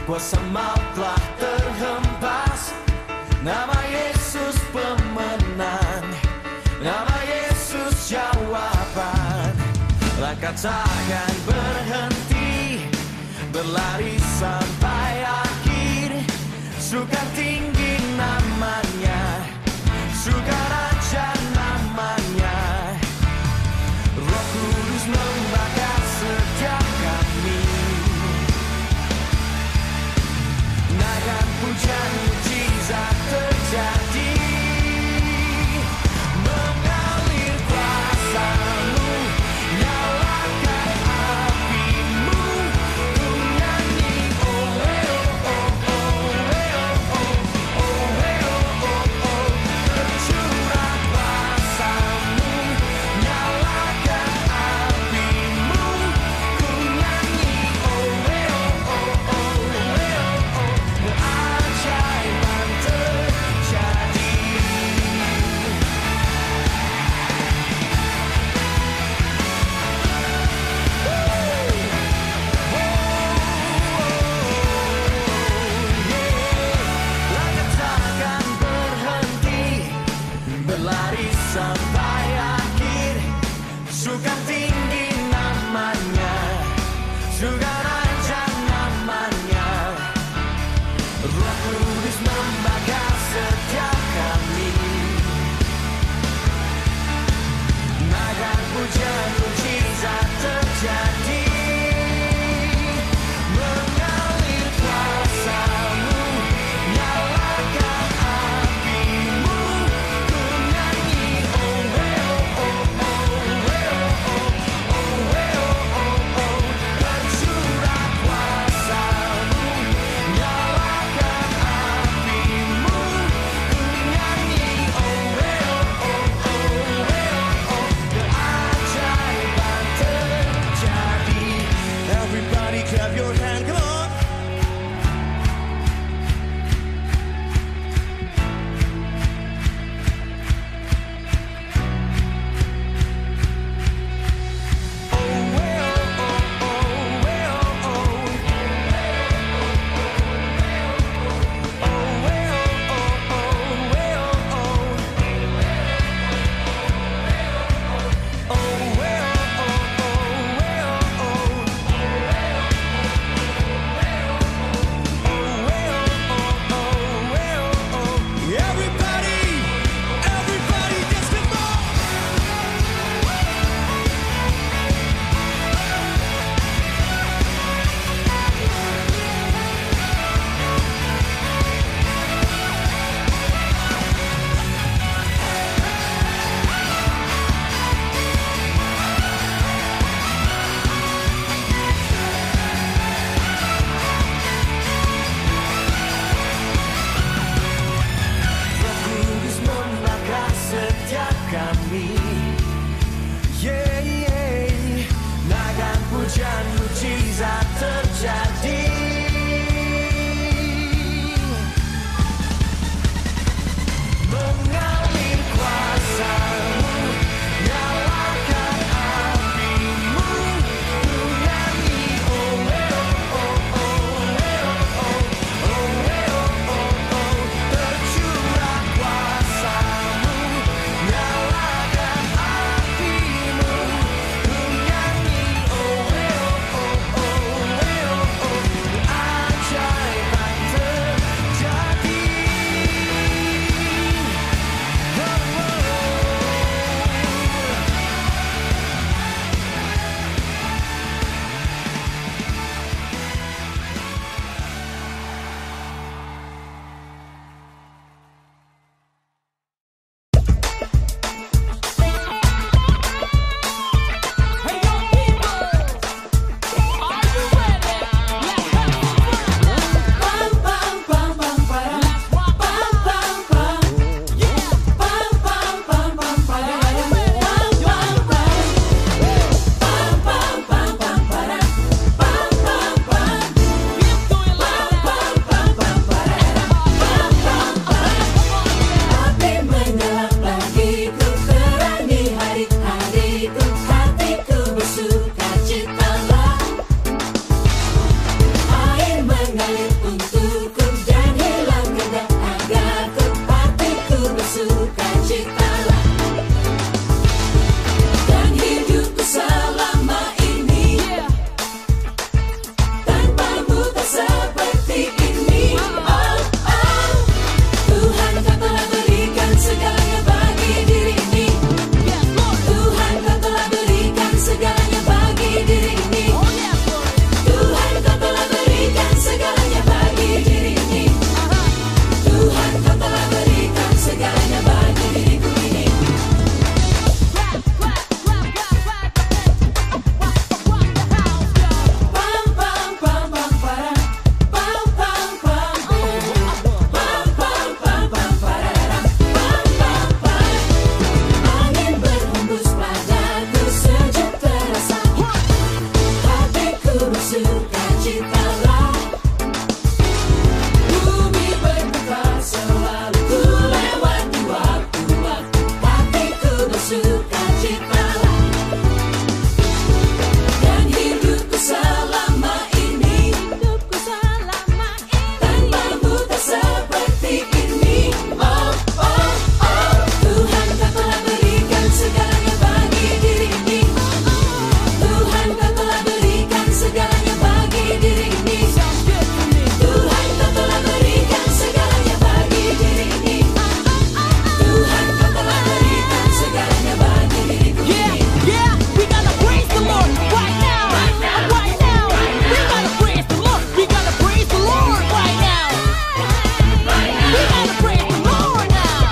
Kuasa maut telah terhempas. Nama Yesus pemenang, nama Yesus jawaban. Langkah takkan berhenti, berlari sampai akhir. Surga tinggi namanya, surga raja namanya. Roh Kudus membakar setiap kami. Naikkan pujian, mujizat terjadi. Mengalir kuasa-Mu, nyalakan api-Mu. Ku nyanyi oh oh oh oh oh oh oh. bersukacitalah. Bumi berputar selalu, ku lewati waktu-waktu, hatiku bersukacitalah. Dan hidupku selama ini, tanpamu tak seperti ini. Oh, oh, oh, Tuhan kau telah berikan segalanya bagi diri ini. Tuhan kau telah berikan segalanya bagi diri ini. Tuhan kau telah berikan segalanya bagi diri ini. Tuhan kau telah berikan segalanya bagi diriku ini. Yeah, we gotta praise the Lord right now, right now. We gotta praise the Lord. We gotta praise the Lord right now. We gotta praise the Lord now.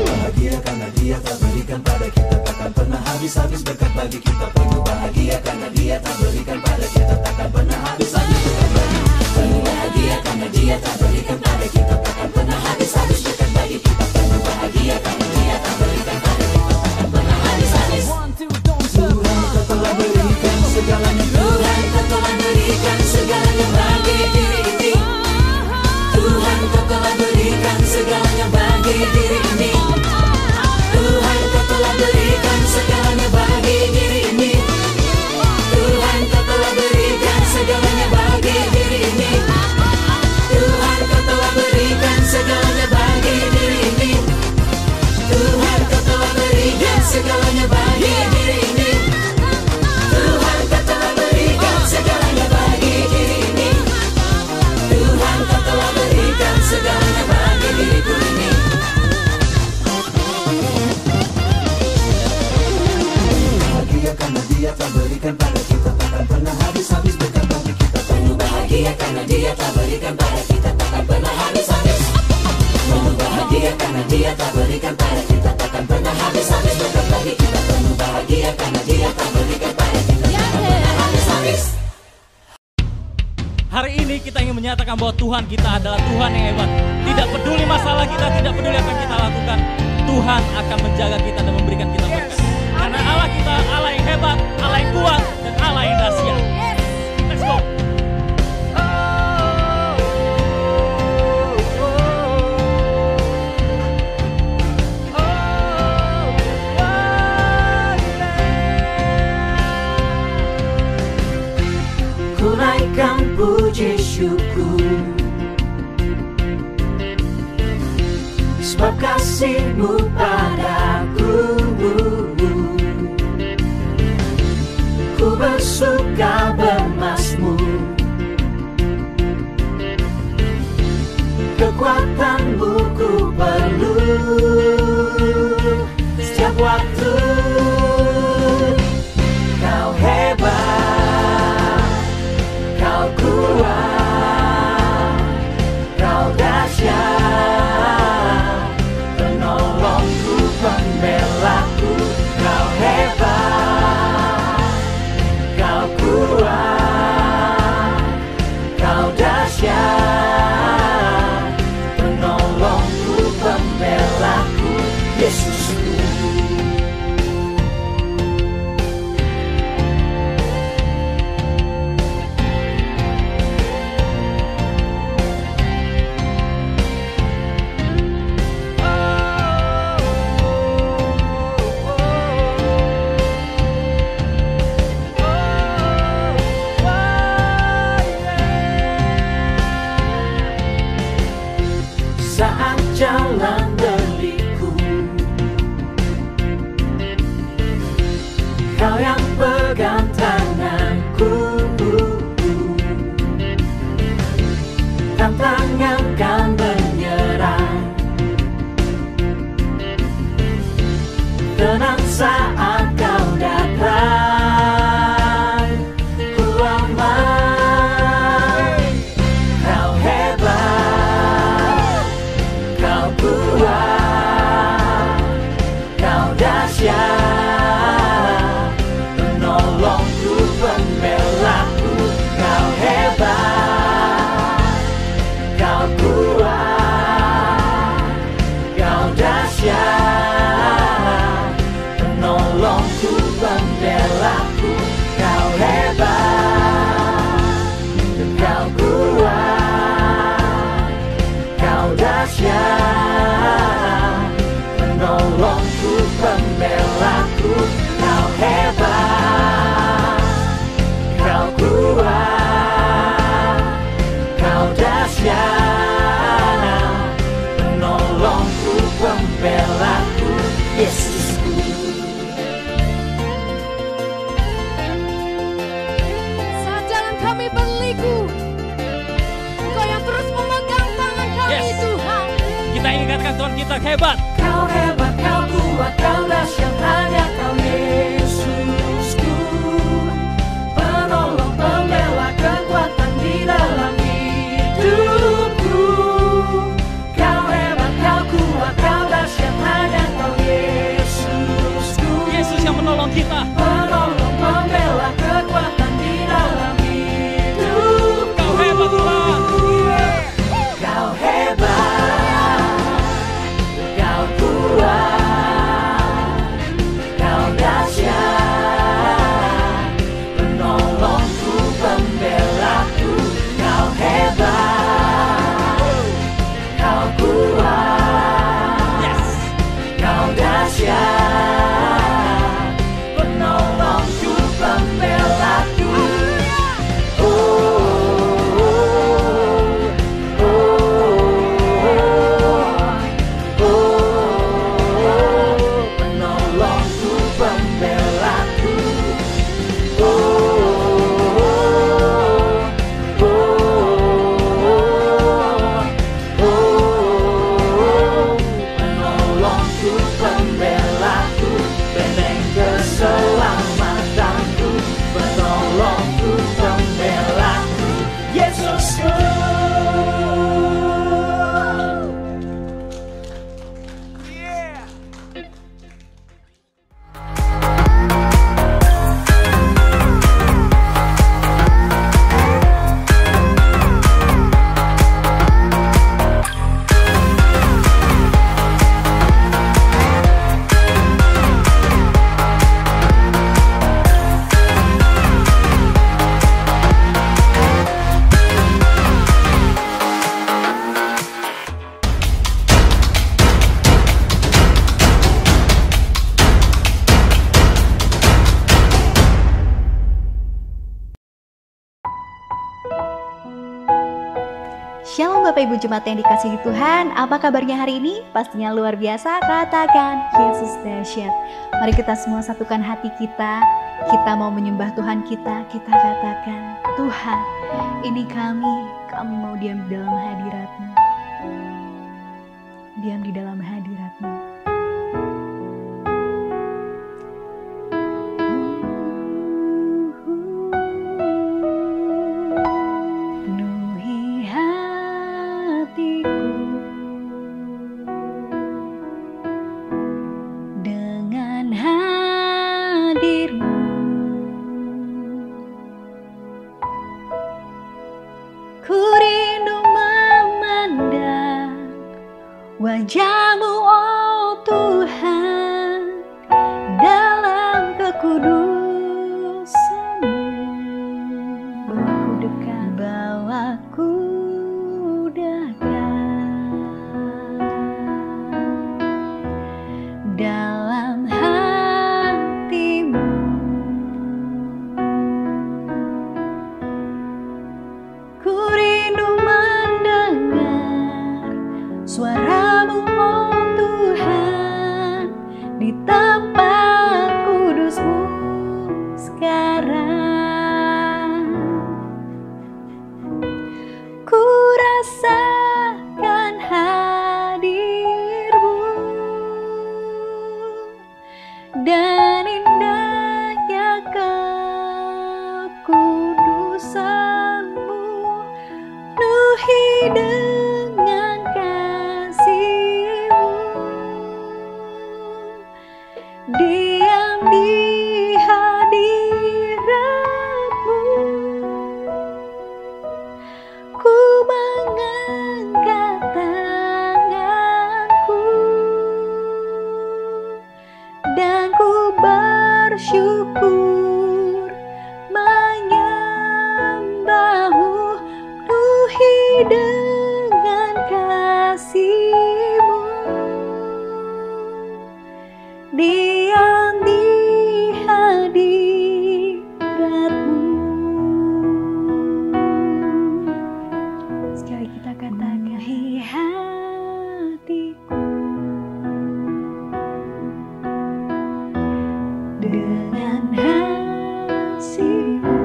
Bahagia karena Dia tak berikan pada kita, takkan pernah habis-habis berkat bagi kita. Penuh bahagia karena Dia tak berikan pada kita, takkan pernah habis-habis berkat bagi kita. Penuh bahagia karena Dia tak berikan pada kita, takkan pernah habis-habis berkat bagi kita. Penuh bahagia karena Dia tak berikan pada kita, takkan pernah habis-habis. Tuhan kau telah berikan segalanya. Tuhan kau telah berikan segalanya bagi diri ini. Tuhan kau telah berikan segalanya bagi diri ini. Tuhan kau telah berikan segalanya bagi diri ini. Tuhan kau telah berikan segalanya bagi diri ini. Tuhan kau telah berikan segalanya bagi diri ini. Tuhan kau telah berikan segalanya bagi diri ini. Tuhan kau telah berikan segalanya bagi diri ini. Tuhan kau telah berikan segalanya bagi diriku ini. Bahagia karena Dia tak berikan pada kita, takkan pernah habis-habis berkat bagi kita. Penuh bahagia karena Dia tak berikan pada kita, takkan pernah habis-habis. Penuh bahagia karena Dia tak berikan pada kita, takkan pernah habis-habis berkat bagi kita. Penuh bahagia karena Dia tak berikan pada kita, takkan pernah habis-habis. Hari ini kita ingin menyatakan bahwa Tuhan kita adalah Tuhan yang hebat. Tidak peduli masalah kita, tidak peduli apa yang kita lakukan, Tuhan akan menjaga kita dan memberikan kita berkat. Karena Allah kita Allah yang hebat, Allah yang kuat, dan Allah yang dahsyat. Let's go. Ku naikkan puji syukur, sebab kasih-Mu padaku. Ku bersuka bermazmur, kekuatan-Mu ku perlu setiap waktu. Kau hebat, Kau kuat, Kau dahsyat, penolongku, pembelaku. Kau hebat, Kau kuat, Kau dahsyat, penolongku, pembelaku, Yesusku. Saat jalan berliku, Kau hebat, kau kuat, kau dahsyat, hanya kau Yesusku. Penolong, pembela, kekuatan di dalam hidupku. Kau hebat, kau kuat, kau dahsyat, hanya kau Yesusku. Yesus yang menolong kita. Penolong, pembela, kekuatan di dalam hidupku. Kau hebat Tuhan. Kau hebat, kau kuat, kau dahsyat, penolongku, pembelaku. Kau hebat, kau kuat, Yes. kau dahsyat, penolongku, pembelaku. Penolongku, pembelaku. Penolongku, pembelaku, benteng keselamatanku. Penolongku, pembelaku, Yesusku. Shalom Bapak Ibu Jemaat yang dikasihi Tuhan, apa kabarnya hari ini? Pastinya luar biasa, katakan Yesus dahsyat. Mari kita semua satukan hati kita mau menyembah Tuhan kita katakan, Tuhan, ini kami mau diam di dalam hadirat-Mu. Diam di dalam hadirat-Mu. Penuhi hatiku dengan hadir-Mu. Ku rindu memandang wajah-Mu, oh Tuhan, dalam kekudusan-Mu. Bawaku dekat dalam hati-Mu. Ku rindu mendengar suara-Mu, oh Tuhan, di tempat kudus-Mu sekarang. Ku rasakan hadir-Mu dan indahnya kekudusan-Mu, penuhi dengan kasih-Mu. Diam di hadirat-Mu, ku mengangkat tanganku dan ku bersyukur menyembah-Mu, penuhi dengan kasih-Mu. Diam di hadirat-Mu. Sekali kita katakan, penuhi hatiku dengan kasih-Mu.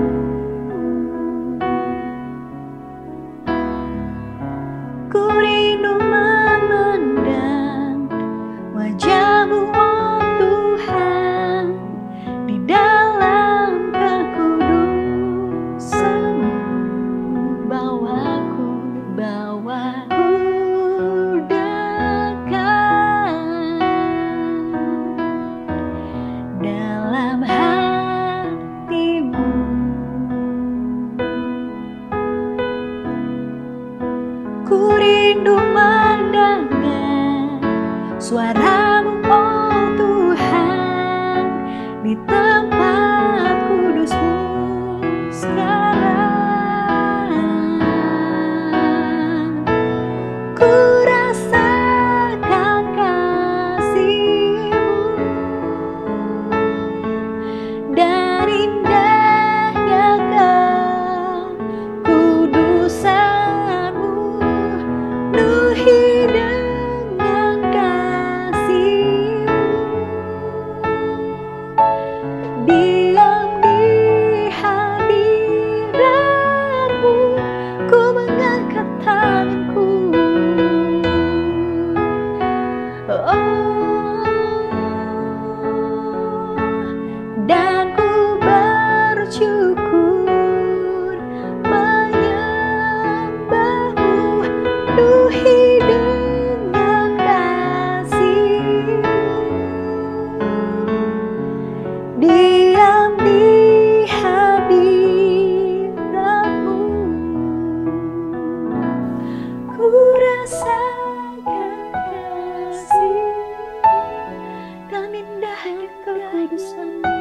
Ku rindu memandang suaramu oh Tuhan di tempat kudusmu sekarang. Ku rasakan kasih-Mu dan indahnya kekudusan-Mu, penuhi dengan kasih-Mu. Diam di hadirat-Mu, ku mengangkat tanganku. Dan ku bersyukur menyembah-Mu, penuhi dengan kasih-Mu. Diam di hadirat-Mu, ku rasakan kasih dan indahnya kekudusan-Mu,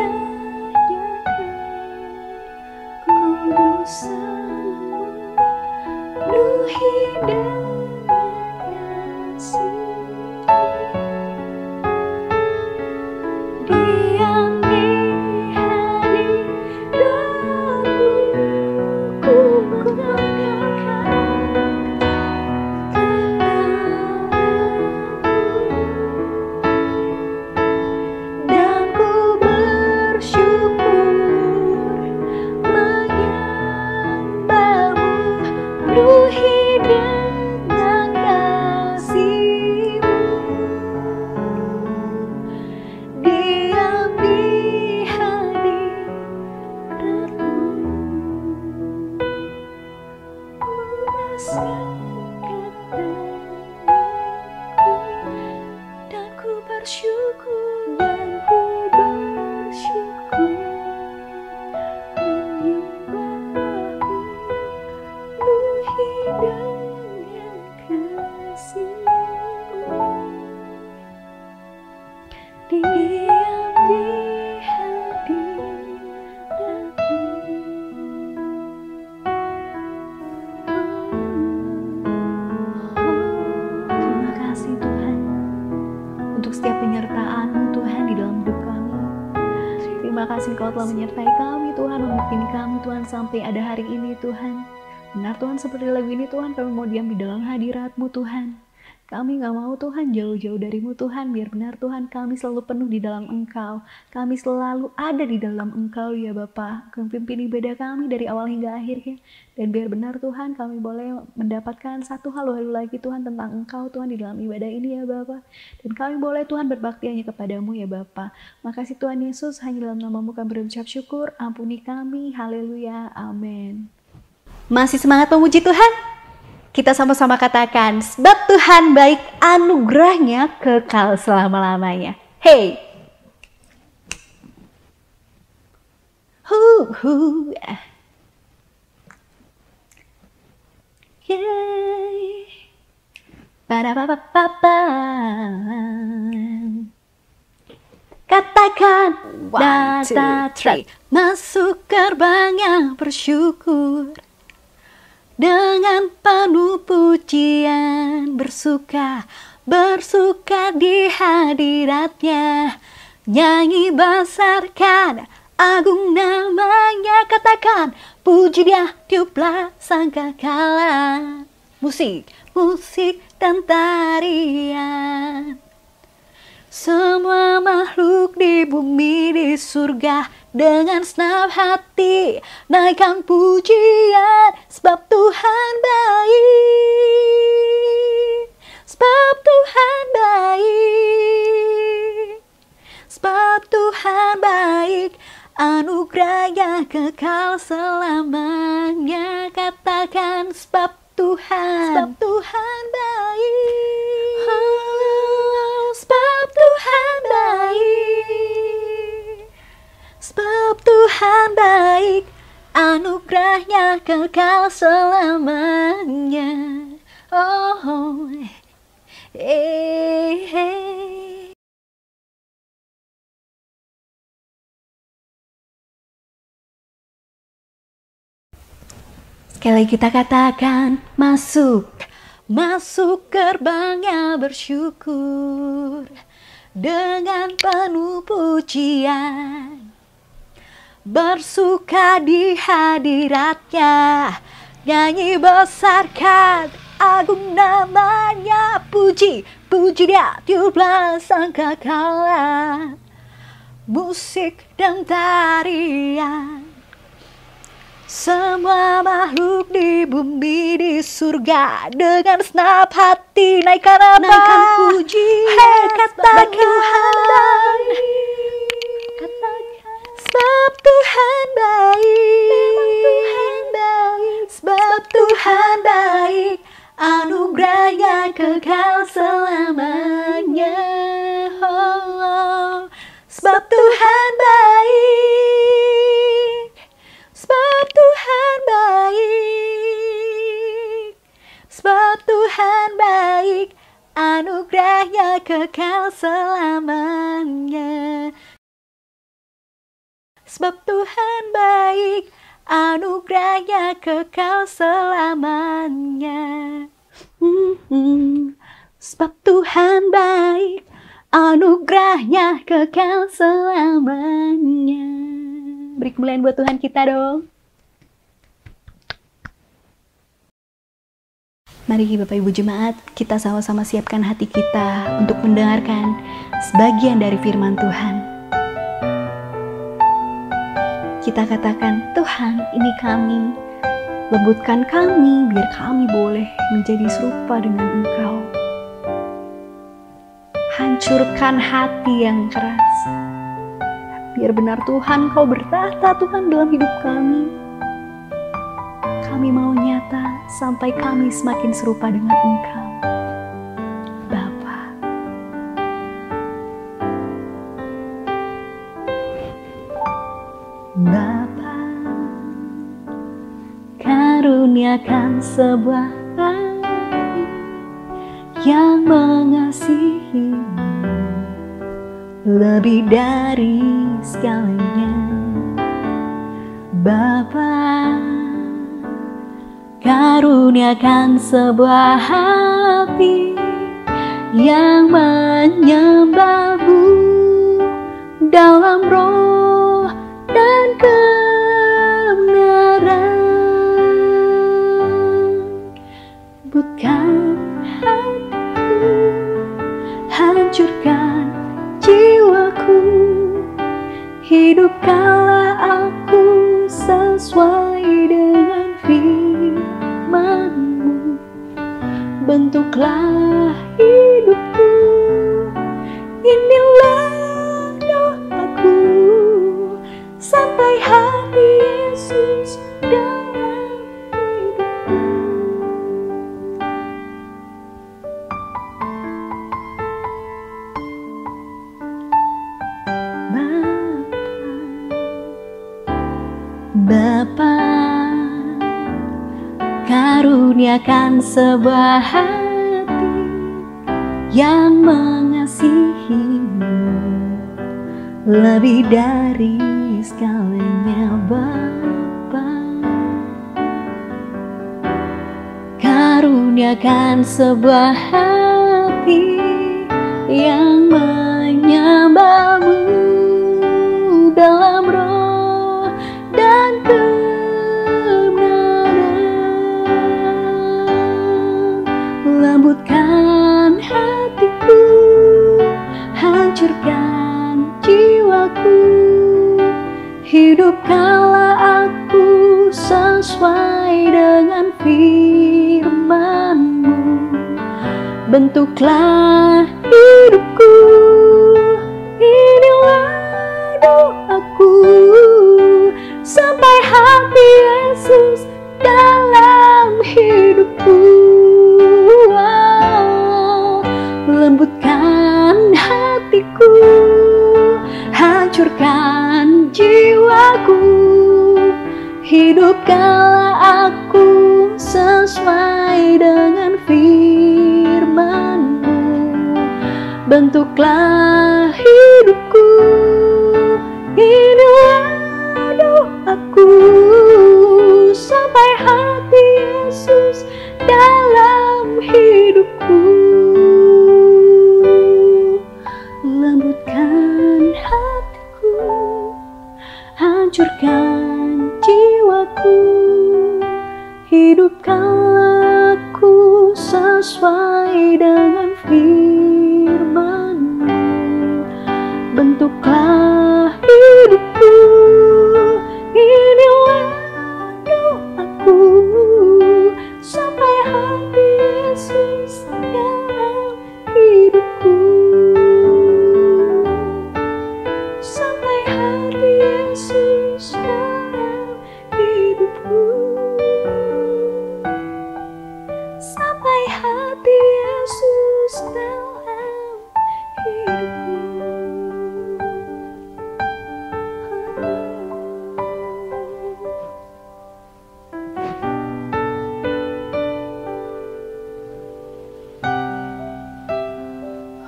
indahnya kekudusan-Mu, penuhi dengan kasih-Mu. Diam di hadirat-Mu, ku mengangkat dan ku bersyukur menyembah-Mu, penuhi dengan kasih-Mu. Diam di hadirat-Mu, ku rasakan tanganku dan ku bersyukur menyembah-Mu, penuhi dengan kasih-Mu. Diam di hadirat-Mu. Terima kasih Tuhan untuk setiap penyertaan-Mu Tuhan di dalam hidup kami. Terima kasih Kau telah menyertai kami Tuhan, memimpin kami Tuhan sampai ada hari ini Tuhan. Benar Tuhan, seperti lagu ini Tuhan, kami mau diam di dalam hadirat-Mu Tuhan. Kami gak mau Tuhan jauh-jauh dari-Mu Tuhan. Biar benar Tuhan, kami selalu penuh di dalam Engkau. Kami selalu ada di dalam Engkau ya Bapa. Kau pimpin ibadah kami dari awal hingga akhir ya. Dan biar benar Tuhan, kami boleh mendapatkan satu hal lagi Tuhan tentang Engkau Tuhan di dalam ibadah ini ya Bapa. Dan kami boleh Tuhan berbakti hanya kepadamu ya Bapa. Makasih Tuhan Yesus, hanya dalam nama-Mu kami berucap syukur. Ampuni kami, haleluya, amin. Masih semangat memuji Tuhan? Kita sama-sama katakan, sebab Tuhan baik, anugerahnya kekal selama-lamanya. Hey! Yay! Ba-da-ba-ba-ba-ba. Katakan, data masuk gerbang yang bersyukur. Dengan penuh pujian bersuka di hadiratnya. Nyanyi besarkan agung namanya, katakan puji Dia tiuplah sangkakala. Musik dan tarian. Semua makhluk di bumi di surga dengan senang hati naikkan pujian, sebab Tuhan baik, sebab Tuhan baik, sebab Tuhan baik, anugerahnya kekal selamanya. Katakan sebab Tuhan baik, sebab Tuhan baik, sebab Tuhan baik, anugerahnya kekal selamanya. Oh, Hey, hey. Sekali lagi kita katakan masuk, masuk gerbangnya bersyukur dengan penuh pujian, bersuka di hadiratnya, nyanyi besarkan agung namanya, puji, puji dia tiuplah sangkakala, musik dan tarian. Semua makhluk di bumi di surga dengan senap hati naikkan apa? Naikkan pujian, katakan Tuhan baik, katakan sebab Tuhan baik, memang Tuhan baik, sebab Tuhan baik, anugerahnya kekal selamanya. Oh, sebab Tuhan baik, sebab Tuhan baik, sebab Tuhan baik, anugerahnya kekal selamanya. Sebab Tuhan baik, anugerahnya kekal selamanya. Sebab Tuhan baik, anugerahnya kekal selamanya. Beri kemuliaan buat Tuhan kita dong. Mari Bapak Ibu Jemaat, kita sama-sama siapkan hati kita untuk mendengarkan sebagian dari firman Tuhan. Kita katakan, Tuhan ini kami, lembutkan kami biar kami boleh menjadi serupa dengan Engkau. Hancurkan hati yang keras, biar benar Tuhan Kau bertahta Tuhan dalam hidup kami. Kami mau nyata sampai kami semakin serupa dengan Engkau, Bapa. Bapa, karuniakan sebuah hati yang mengasihi-Mu lebih dari segalanya. Bapa, karuniakan sebuah hati yang menyembah-Mu dalam roh dan kebenaran. Lembutkan hatiku, hancurkan jiwaku, hidupkanlah aku sesuai dengan firman-Mu. Bentuklah hidupku, inilah doaku, sampai hati Yesus dalam hidupku. Bapa, karuniakan sebuah hati yang mengasihi-Mu lebih dari segalanya. Bapa, karuniakan sebuah hati yang menyembah-Mu dalam roh dan kebenaran. Lembutkan hatiku, hancurkan jiwaku, hidupkanlah aku sesuai dengan firman-Mu. Bentuklah hidupku, inilah doaku, sampai hati Yesus dalam hidupku. Lembutkan hatiku, hancurkan jiwaku, hidupkanlah aku sesuai dengan firman-Mu. bentuklah hidupku. Inilah doaku, sampai hati Yesus dalam hidupku. Lembutkan hatiku, hancurkan jiwaku, hidupkanlah aku sesuai dengan firman-Mu. Bentuklah hidupku, inilah doaku, sampai hati Yesus dalam hidupku. Sampai hati Yesus dalam hidupku. Sampai hati Yesus dalam hidupku.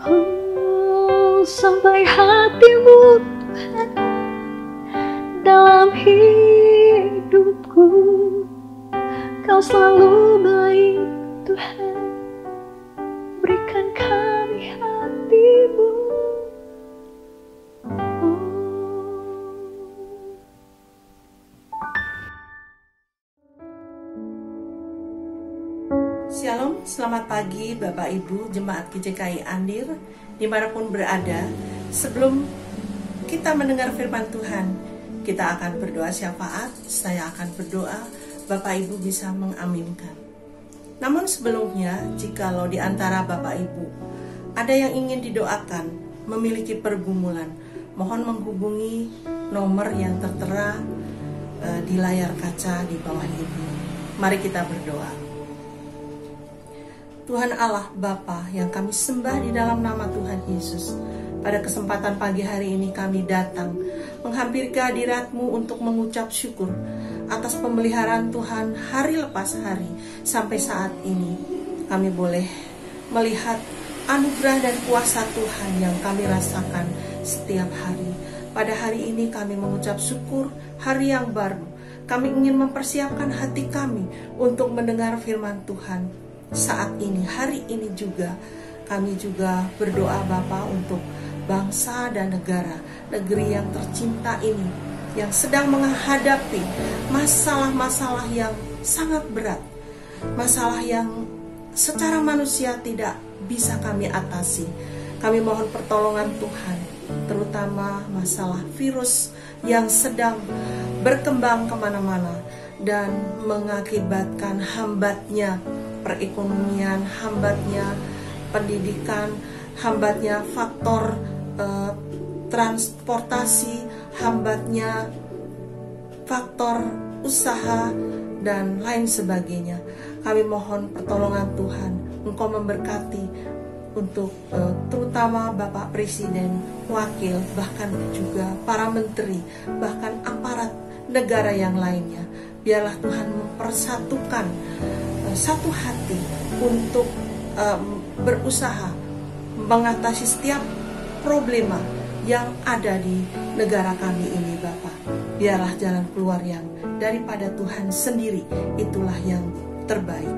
Oh, sampai hati-Mu Tuhan dalam hidupku. Kau selalu baik Tuhan, berikan kami hati-Mu. Shalom, selamat pagi Bapak Ibu Jemaat GJKI Andir dimanapun berada. Sebelum kita mendengar firman Tuhan, kita akan berdoa syafaat. Saya akan berdoa, Bapak Ibu bisa mengaminkan. Namun sebelumnya, jikalau di antara Bapak Ibu ada yang ingin didoakan, memiliki pergumulan, mohon menghubungi nomor yang tertera di layar kaca di bawah ini. Mari kita berdoa. Tuhan Allah Bapa yang kami sembah di dalam nama Tuhan Yesus, pada kesempatan pagi hari ini kami datang menghampiri kehadirat-Mu untuk mengucap syukur atas pemeliharaan Tuhan hari lepas hari sampai saat ini. Kami boleh melihat anugerah dan kuasa Tuhan yang kami rasakan setiap hari. Pada hari ini kami mengucap syukur hari yang baru. Kami ingin mempersiapkan hati kami untuk mendengar firman Tuhan. Saat ini, hari ini juga, kami juga berdoa Bapa untuk bangsa dan negara, negeri yang tercinta ini, yang sedang menghadapi masalah-masalah yang sangat berat, masalah yang secara manusia tidak bisa kami atasi. Kami mohon pertolongan Tuhan, terutama masalah virus yang sedang berkembang kemana-mana dan mengakibatkan hambatnya perekonomian, hambatnya pendidikan, hambatnya faktor transportasi, hambatnya faktor usaha, dan lain sebagainya. Kami mohon pertolongan Tuhan, Engkau memberkati untuk terutama Bapak Presiden, Wakil, bahkan juga para menteri, bahkan aparat negara yang lainnya. Biarlah Tuhan mempersatukan satu hati untuk berusaha mengatasi setiap problema yang ada di negara kami ini, Bapak. Biarlah jalan keluar yang daripada Tuhan sendiri, itulah yang terbaik.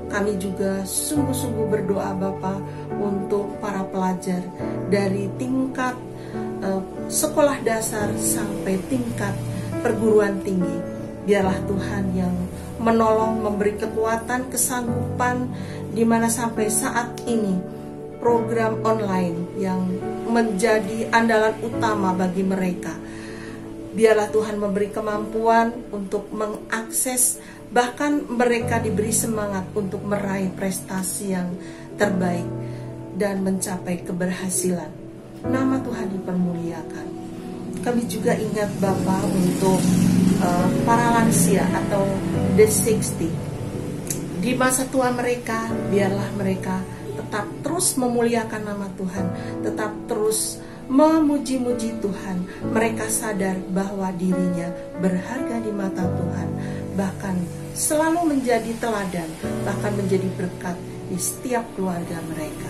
Kami juga sungguh-sungguh berdoa Bapak untuk para pelajar dari tingkat sekolah dasar sampai tingkat perguruan tinggi. Biarlah Tuhan yang menolong, memberi kekuatan, kesanggupan, di mana sampai saat ini program online yang menjadi andalan utama bagi mereka. Biarlah Tuhan memberi kemampuan untuk mengakses, bahkan mereka diberi semangat untuk meraih prestasi yang terbaik dan mencapai keberhasilan. Nama Tuhan dipermuliakan. Kami juga ingat Bapak untuk para lansia atau the 60. Di masa tua mereka, biarlah mereka tetap terus memuliakan nama Tuhan, tetap terus memuji-muji Tuhan. Mereka sadar bahwa dirinya berharga di mata Tuhan, bahkan selalu menjadi teladan, bahkan menjadi berkat di setiap keluarga mereka.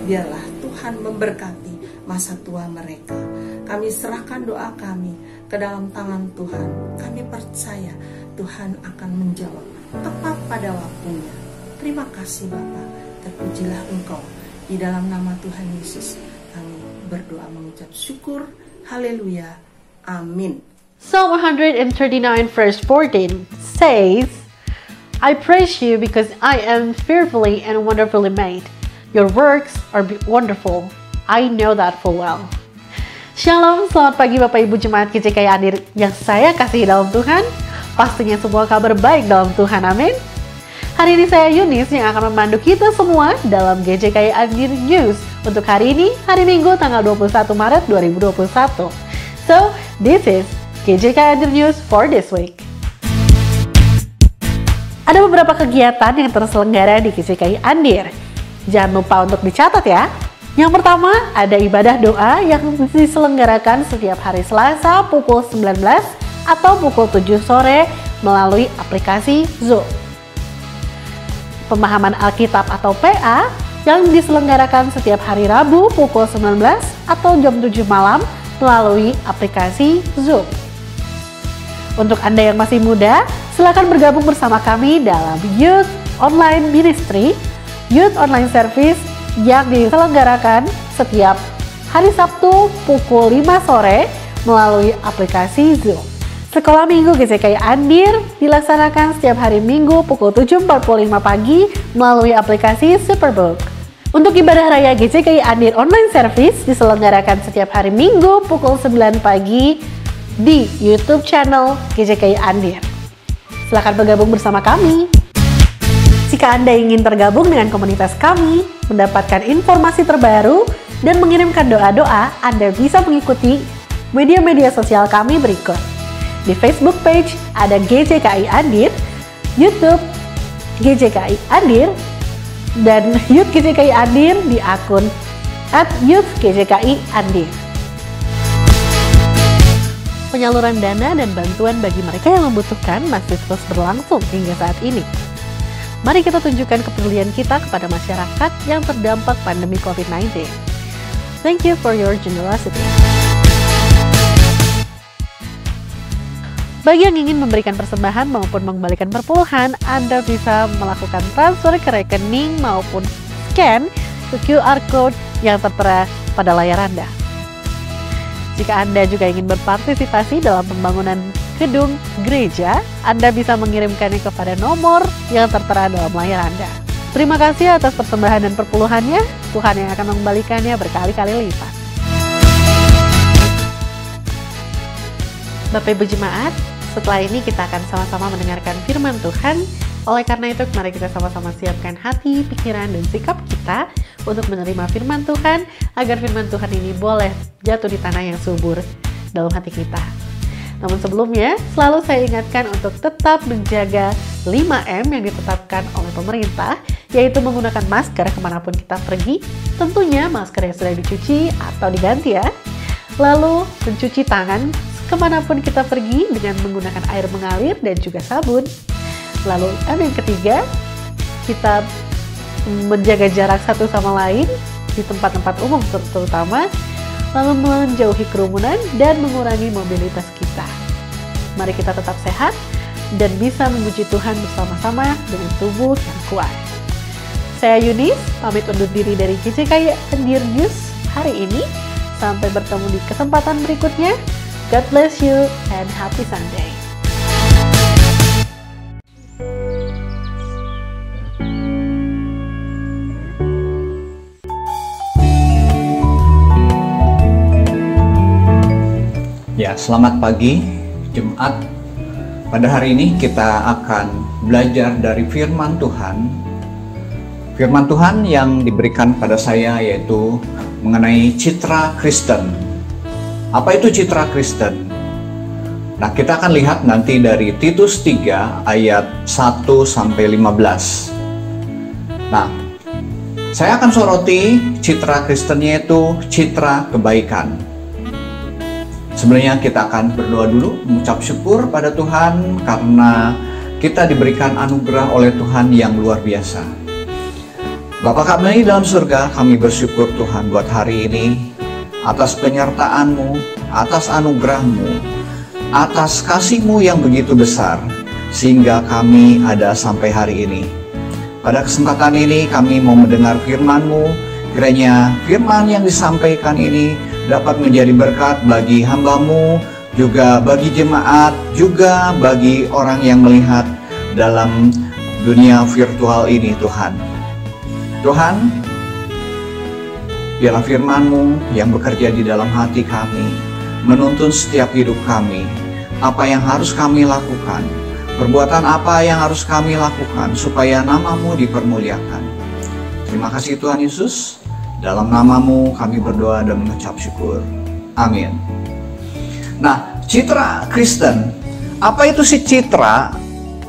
Biarlah Tuhan memberkati masa tua mereka. Kami serahkan doa kami ke dalam tangan Tuhan. Kami percaya Tuhan akan menjawab tepat pada waktunya. Terima kasih Bapa, terpujilah Engkau. Di dalam nama Tuhan Yesus kami berdoa mengucap syukur. Haleluya. Amin. Psalm 139 verse 14 says, I praise you because I am fearfully and wonderfully made. Your works are wonderful. I know that full well. Shalom, selamat pagi Bapak Ibu Jemaat GJKI Andir yang saya kasihi dalam Tuhan. Pastinya semua kabar baik dalam Tuhan, amin. Hari ini saya Yunis yang akan memandu kita semua dalam GJKI Andir News untuk hari ini, hari Minggu tanggal 21 Maret 2021. So, this is GJKI Andir News for this week. Ada beberapa kegiatan yang terselenggara di GJKI Andir. Jangan lupa untuk dicatat ya. Yang pertama, ada ibadah doa yang diselenggarakan setiap hari Selasa pukul 19 atau pukul 7 sore melalui aplikasi Zoom. Pemahaman Alkitab atau PA yang diselenggarakan setiap hari Rabu pukul 19 atau jam 7 malam melalui aplikasi Zoom. Untuk Anda yang masih muda, silakan bergabung bersama kami dalam Youth Online Ministry, Youth Online Service yang diselenggarakan setiap hari Sabtu pukul 5 sore melalui aplikasi Zoom. Sekolah Minggu GJKI Andir dilaksanakan setiap hari Minggu pukul 7.45 pagi melalui aplikasi Superbook. Untuk ibadah raya GJKI Andir Online Service diselenggarakan setiap hari Minggu pukul 9 pagi di YouTube channel GJKI Andir. Silakan bergabung bersama kami. Jika Anda ingin tergabung dengan komunitas kami, mendapatkan informasi terbaru, dan mengirimkan doa-doa, Anda bisa mengikuti media-media sosial kami berikut. Di Facebook page ada GJKI Andir, YouTube GJKI Andir, dan Youth GJKI Andir di akun @YouthGJKIAndir. Penyaluran dana dan bantuan bagi mereka yang membutuhkan masih terus berlangsung hingga saat ini. Mari kita tunjukkan kepedulian kita kepada masyarakat yang terdampak pandemi COVID-19. Thank you for your generosity. Bagi yang ingin memberikan persembahan maupun mengembalikan perpuluhan, Anda bisa melakukan transfer ke rekening maupun scan ke QR Code yang tertera pada layar Anda. Jika Anda juga ingin berpartisipasi dalam pembangunan gedung gereja, Anda bisa mengirimkannya kepada nomor yang tertera dalam layar Anda. Terima kasih atas persembahan dan perpuluhannya. Tuhan yang akan mengembalikannya berkali-kali lipat. Bapak Ibu Jemaat, setelah ini kita akan sama-sama mendengarkan firman Tuhan. Oleh karena itu, mari kita sama-sama siapkan hati, pikiran, dan sikap kita untuk menerima firman Tuhan, agar firman Tuhan ini boleh jatuh di tanah yang subur dalam hati kita. Namun sebelumnya, selalu saya ingatkan untuk tetap menjaga 5M yang ditetapkan oleh pemerintah, yaitu menggunakan masker kemanapun kita pergi, tentunya masker yang sudah dicuci atau diganti ya. Lalu mencuci tangan kemanapun kita pergi dengan menggunakan air mengalir dan juga sabun. Lalu yang ketiga, kita menjaga jarak satu sama lain di tempat-tempat umum terutama, lalu menjauhi kerumunan dan mengurangi mobilitas kita. Mari kita tetap sehat dan bisa memuji Tuhan bersama-sama dengan tubuh yang kuat. Saya Yunis, pamit undur diri dari GJKI Andir News hari ini. Sampai bertemu di kesempatan berikutnya. God bless you and happy Sunday. Ya, selamat pagi Jemaat. Pada hari ini kita akan belajar dari firman Tuhan. Firman Tuhan yang diberikan pada saya yaitu mengenai citra Kristen. Apa itu citra Kristen? Nah, kita akan lihat nanti dari Titus 3 ayat 1-15. Nah, saya akan soroti citra Kristennya itu citra kebaikan. Sebenarnya kita akan berdoa dulu, mengucap syukur pada Tuhan karena kita diberikan anugerah oleh Tuhan yang luar biasa. Bapa kami dalam surga, kami bersyukur Tuhan buat hari ini atas penyertaan-Mu, atas anugerah-Mu, atas kasih-Mu yang begitu besar sehingga kami ada sampai hari ini. Pada kesempatan ini kami mau mendengar firman-Mu, kiranya firman yang disampaikan ini dapat menjadi berkat bagi hamba-Mu, juga bagi jemaat, juga bagi orang yang melihat dalam dunia virtual ini Tuhan. Tuhan, biarlah firman-Mu yang bekerja di dalam hati kami, menuntun setiap hidup kami, apa yang harus kami lakukan, perbuatan apa yang harus kami lakukan, supaya nama-Mu dipermuliakan. Terima kasih Tuhan Yesus, dalam nama-Mu kami berdoa dan mengucap syukur. Amin. Nah, citra Kristen, apa itu sih citra?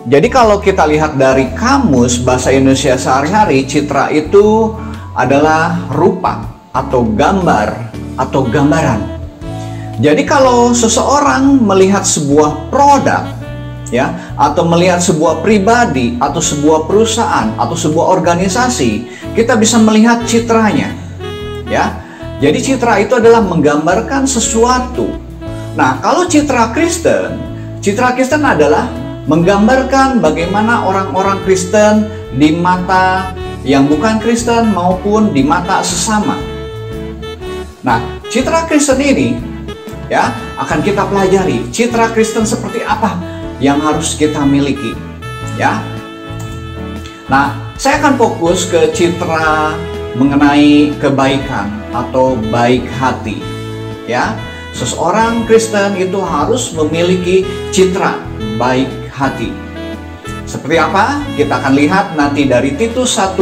Jadi kalau kita lihat dari kamus bahasa Indonesia sehari-hari, citra itu adalah rupa atau gambar atau gambaran. Jadi kalau seseorang melihat sebuah produk, ya, atau melihat sebuah pribadi atau sebuah perusahaan atau sebuah organisasi, kita bisa melihat citranya, ya. Jadi citra itu adalah menggambarkan sesuatu. Nah, kalau citra Kristen adalah menggambarkan bagaimana orang-orang Kristen di mata yang bukan Kristen maupun di mata sesama. Nah, citra Kristen ini ya akan kita pelajari. Citra Kristen seperti apa yang harus kita miliki, ya. Nah, saya akan fokus ke citra mengenai kebaikan atau baik hati, ya. Seseorang Kristen itu harus memiliki citra baik hati. Seperti apa? Kita akan lihat nanti dari Titus 1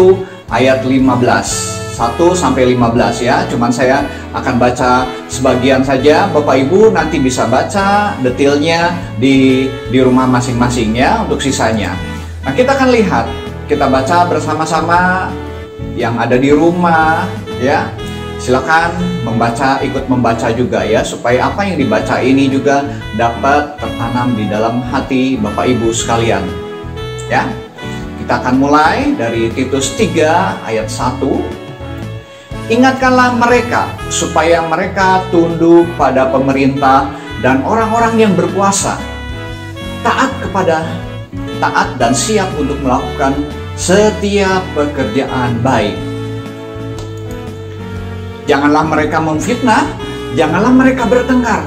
ayat 15. 1 sampai 15 ya. Cuman saya akan baca sebagian saja. Bapak Ibu nanti bisa baca detailnya di rumah masing-masing ya untuk sisanya. Nah, kita akan lihat, kita baca bersama-sama yang ada di rumah ya. Silakan ikut membaca juga ya, supaya apa yang dibaca ini juga dapat tertanam di dalam hati Bapak Ibu sekalian. Ya. Kita akan mulai dari Titus 3 ayat 1. Ingatkanlah mereka supaya mereka tunduk pada pemerintah dan orang-orang yang berkuasa, taat dan siap untuk melakukan setiap pekerjaan baik. Janganlah mereka memfitnah, janganlah mereka bertengkar.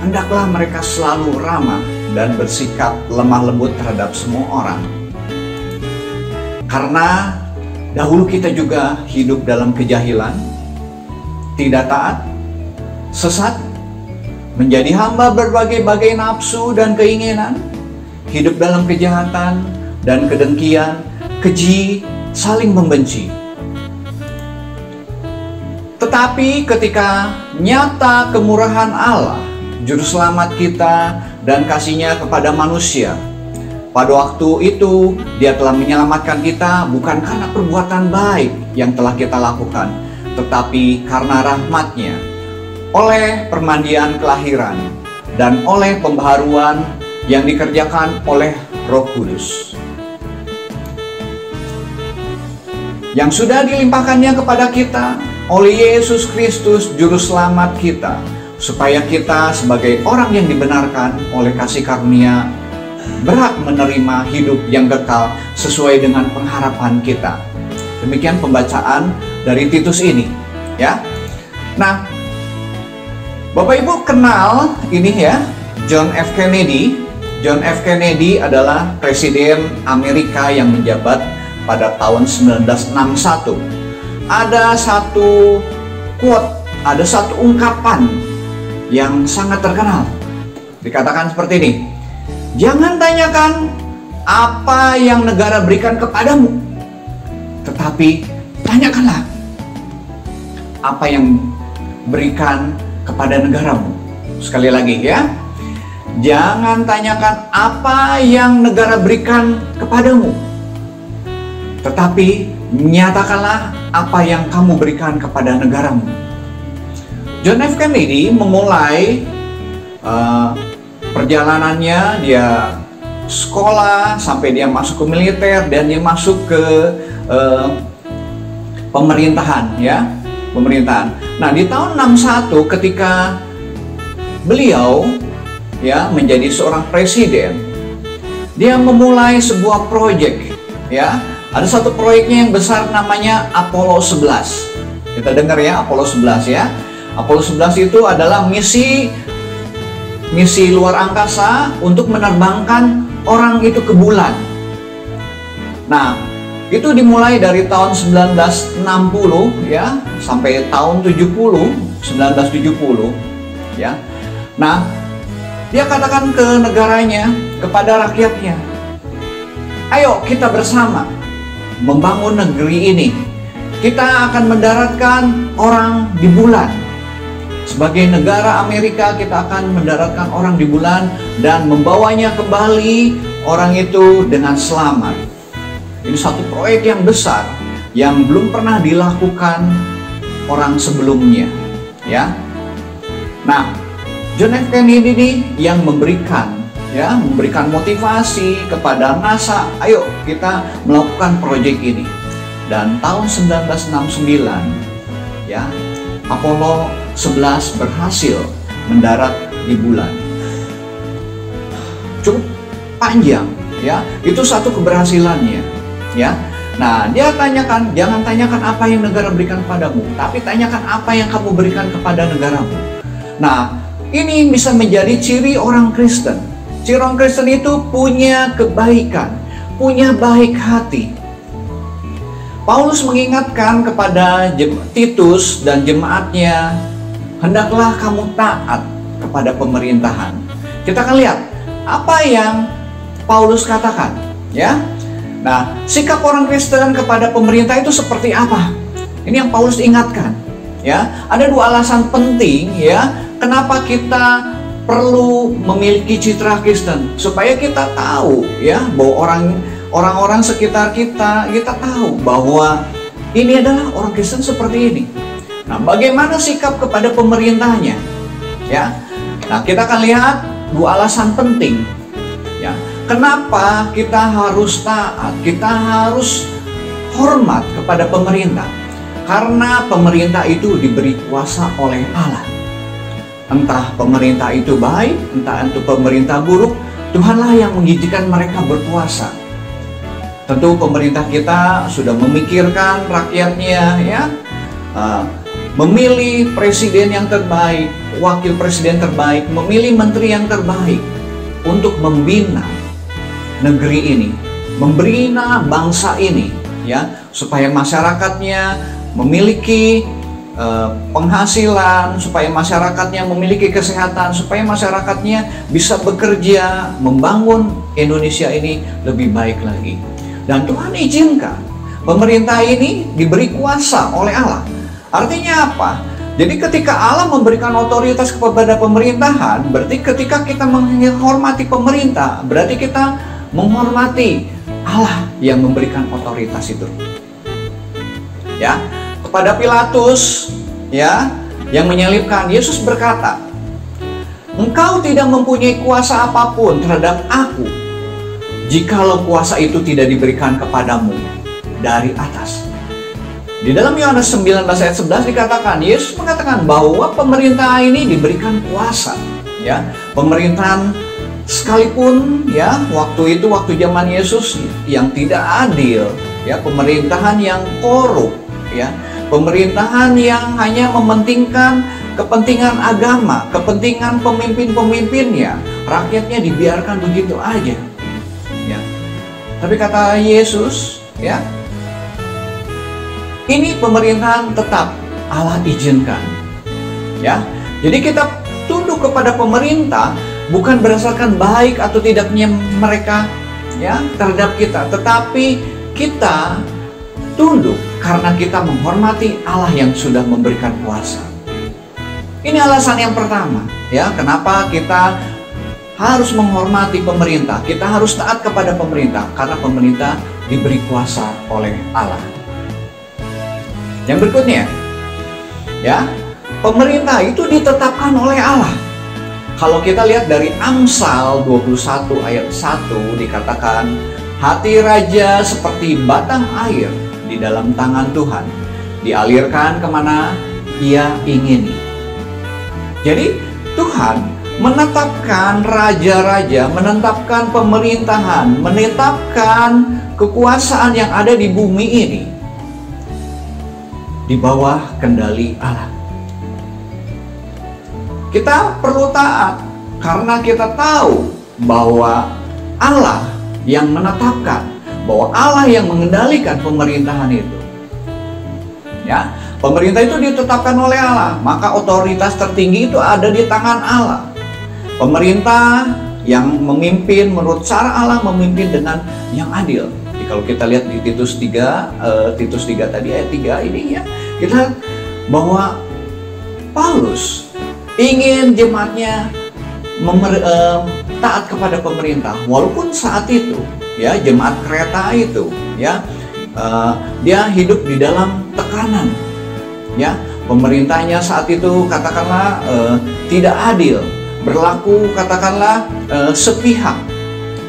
Hendaklah mereka selalu ramah dan bersikap lemah lembut terhadap semua orang. Karena dahulu kita juga hidup dalam kejahilan, tidak taat, sesat, menjadi hamba berbagai-bagai nafsu dan keinginan, hidup dalam kejahatan dan kedengkian, keji, saling membenci. Tetapi ketika nyata kemurahan Allah, Juru Selamat kita dan kasih-Nya kepada manusia, pada waktu itu Dia telah menyelamatkan kita bukan karena perbuatan baik yang telah kita lakukan, tetapi karena rahmat-Nya, oleh permandian kelahiran dan oleh pembaharuan yang dikerjakan oleh Roh Kudus, yang sudah dilimpahkannya kepada kita oleh Yesus Kristus Juru Selamat kita, supaya kita sebagai orang yang dibenarkan oleh kasih karunia berhak menerima hidup yang kekal sesuai dengan pengharapan kita. Demikian pembacaan dari Titus ini, ya. Nah, Bapak Ibu kenal ini ya, John F. Kennedy. John F. Kennedy adalah Presiden Amerika yang menjabat pada tahun 1961. Ada satu quote, ada satu ungkapan yang sangat terkenal. Dikatakan seperti ini, jangan tanyakan apa yang negara berikan kepadamu, tetapi tanyakanlah apa yang berikan kepada negaramu. Sekali lagi ya, jangan tanyakan apa yang negara berikan kepadamu, tetapi nyatakanlah apa yang kamu berikan kepada negaramu. John F. Kennedy memulai perjalanannya, dia sekolah sampai dia masuk ke militer dan dia masuk ke pemerintahan, ya, pemerintahan. Nah, di tahun 61 ketika beliau ya menjadi seorang presiden, dia memulai sebuah proyek, ya. Ada satu proyeknya yang besar namanya Apollo 11. Kita dengar ya, Apollo 11 ya. Apollo 11 itu adalah misi luar angkasa untuk menerbangkan orang itu ke bulan. Nah, itu dimulai dari tahun 1960 ya sampai tahun 1970 ya. Nah, dia katakan ke negaranya, kepada rakyatnya, ayo kita bersama membangun negeri ini. Kita akan mendaratkan orang di bulan. Sebagai negara Amerika, kita akan mendaratkan orang di bulan dan membawanya kembali orang itu dengan selamat. Ini satu proyek yang besar yang belum pernah dilakukan orang sebelumnya, ya. Nah, John F. Kennedy ini yang memberikan motivasi kepada NASA, ayo kita melakukan proyek ini. Dan tahun 1969 ya, Apollo 11 berhasil mendarat di bulan. Cukup panjang ya, itu satu keberhasilannya ya. Nah, dia tanyakan, jangan tanyakan apa yang negara berikan padamu, tapi tanyakan apa yang kamu berikan kepada negaramu. Nah, ini bisa menjadi ciri orang Kristen. Ciri orang Kristen itu punya kebaikan, punya baik hati. Paulus mengingatkan kepada Titus dan jemaatnya, hendaklah kamu taat kepada pemerintahan. Kita akan lihat apa yang Paulus katakan, ya. Nah, sikap orang Kristen kepada pemerintah itu seperti apa? Ini yang Paulus ingatkan, ya. Ada dua alasan penting, ya, kenapa kita perlu memiliki citra Kristen, supaya kita tahu, ya, bahwa orang-orang sekitar kita tahu bahwa ini adalah orang Kristen seperti ini. Nah, bagaimana sikap kepada pemerintahnya, ya? Nah, kita akan lihat dua alasan penting, ya. Kenapa kita harus taat, kita harus hormat kepada pemerintah? Karena pemerintah itu diberi kuasa oleh Allah. Entah pemerintah itu baik, entah itu pemerintah buruk, Tuhanlah yang mengizinkan mereka berkuasa. Tentu pemerintah kita sudah memikirkan rakyatnya, ya, memilih presiden yang terbaik, wakil presiden terbaik, memilih menteri yang terbaik untuk membina negeri ini, membina bangsa ini, ya, supaya masyarakatnya memiliki penghasilan, supaya masyarakatnya memiliki kesehatan, supaya masyarakatnya bisa bekerja, membangun Indonesia ini lebih baik lagi. Dan Tuhan izinkan pemerintah ini diberi kuasa oleh Allah. Artinya apa? Jadi ketika Allah memberikan otoritas kepada pemerintahan, berarti ketika kita menghormati pemerintah, berarti kita menghormati Allah yang memberikan otoritas itu. Ya, kepada Pilatus, ya, yang menyalibkan, Yesus berkata, engkau tidak mempunyai kuasa apapun terhadap aku, jikalau kuasa itu tidak diberikan kepadamu dari atas. Di dalam Yohanes 19 ayat 11 dikatakan, Yesus mengatakan bahwa pemerintah ini diberikan kuasa, ya. Pemerintahan sekalipun, ya, waktu itu, waktu zaman Yesus, yang tidak adil, ya, pemerintahan yang korup, ya, pemerintahan yang hanya mementingkan kepentingan agama, kepentingan pemimpin-pemimpinnya, rakyatnya dibiarkan begitu aja. Ya. Tapi kata Yesus, ya, ini pemerintahan tetap Allah izinkan, ya. Jadi kita tunduk kepada pemerintah bukan berdasarkan baik atau tidaknya mereka, ya, terhadap kita, tetapi kita tunduk karena kita menghormati Allah yang sudah memberikan kuasa. Ini alasan yang pertama, ya, kenapa kita harus menghormati pemerintah. Kita harus taat kepada pemerintah karena pemerintah diberi kuasa oleh Allah. Yang berikutnya, ya, pemerintah itu ditetapkan oleh Allah. Kalau kita lihat dari Amsal 21 ayat 1 dikatakan, hati raja seperti batang air di dalam tangan Tuhan, dialirkan kemana Ia ingini. Jadi Tuhan menetapkan raja-raja, menetapkan pemerintahan, menetapkan kekuasaan yang ada di bumi ini di bawah kendali Allah. Kita perlu taat karena kita tahu bahwa Allah yang menetapkan, bahwa Allah yang mengendalikan pemerintahan itu. Ya, pemerintah itu ditetapkan oleh Allah, maka otoritas tertinggi itu ada di tangan Allah. Pemerintah yang memimpin menurut cara Allah, memimpin dengan yang adil. Jadi kalau kita lihat di Titus 3 tadi ayat 3 ini ya, kita bahwa Paulus ingin jemaatnya taat kepada pemerintah, walaupun saat itu ya jemaat Kreta itu ya dia hidup di dalam tekanan ya, pemerintahnya saat itu katakanlah tidak adil, berlaku katakanlah sepihak.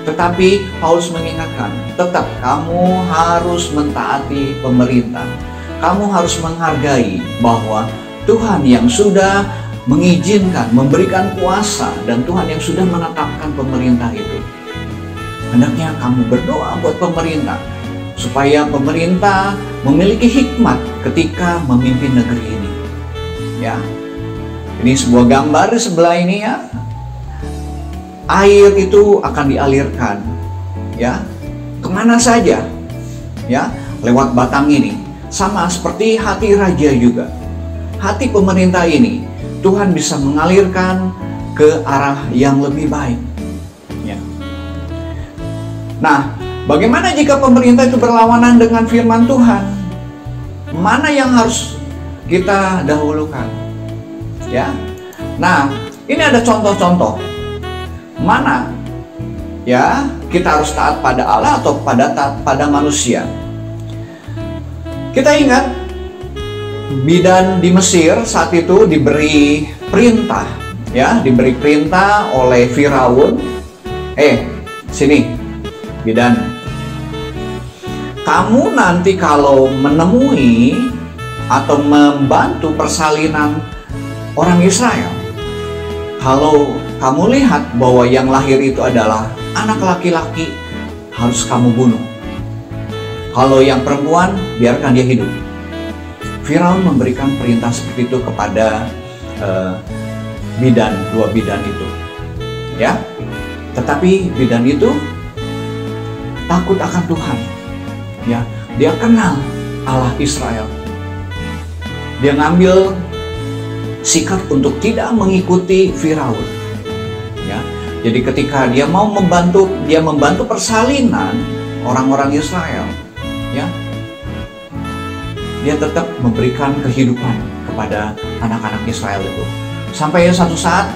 Tetapi Paulus mengingatkan, tetap kamu harus mentaati pemerintah, kamu harus menghargai bahwa Tuhan yang sudah mengizinkan, memberikan kuasa, dan Tuhan yang sudah menetapkan pemerintah itu. Hendaknya kamu berdoa buat pemerintah supaya pemerintah memiliki hikmat ketika memimpin negeri ini. Ya, ini sebuah gambar di sebelah ini ya. Air itu akan dialirkan, ya, kemana saja, ya, lewat batang ini. Sama seperti hati raja juga, hati pemerintah ini Tuhan bisa mengalirkan ke arah yang lebih baik. Ya. Nah, bagaimana jika pemerintah itu berlawanan dengan firman Tuhan? Mana yang harus kita dahulukan? Ya. Nah, ini ada contoh-contoh. Mana ya kita harus taat pada Allah atau pada manusia? Kita ingat bidan di Mesir saat itu diberi perintah, ya, diberi perintah oleh Firaun. Sini, bidan. Kamu nanti kalau menemui atau membantu persalinan orang Israel, kalau kamu lihat bahwa yang lahir itu adalah anak laki-laki, harus kamu bunuh. Kalau yang perempuan, biarkan dia hidup. Firaun memberikan perintah seperti itu kepada dua bidan itu, ya. Tetapi bidan itu takut akan Tuhan, ya. Dia kenal Allah Israel. Dia ngambil sikap untuk tidak mengikuti Firaun, ya. Jadi ketika dia mau membantu persalinan orang-orang Israel, ya, dia tetap memberikan kehidupan kepada anak-anak Israel itu. Sampai satu saat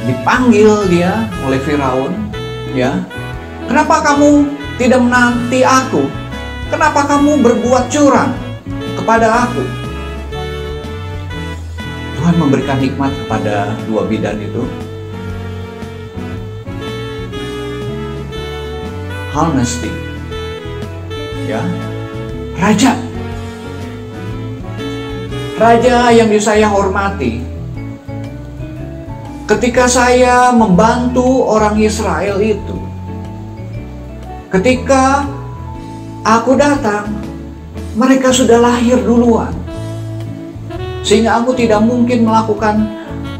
dipanggil dia oleh Firaun, ya. Kenapa kamu tidak menanti aku? Kenapa kamu berbuat curang kepada aku? Tuhan memberikan hikmat kepada dua bidan itu. Honesty, ya. Raja yang saya hormati, ketika saya membantu orang Israel itu, ketika aku datang, mereka sudah lahir duluan, sehingga aku tidak mungkin melakukan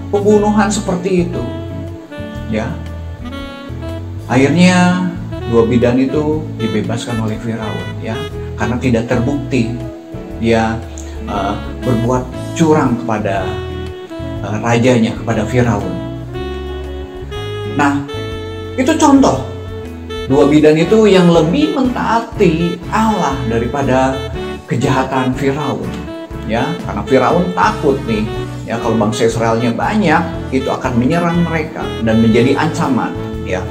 pembunuhan seperti itu, ya. Akhirnya dua bidan itu dibebaskan oleh Firaun, ya, karena tidak terbukti dia berbuat curang kepada rajanya, kepada Firaun. Nah, itu contoh dua bidan itu yang lebih mentaati Allah daripada kejahatan Firaun, ya, karena Firaun takut nih, ya, kalau bangsa Israelnya banyak, itu akan menyerang mereka dan menjadi ancaman, ya.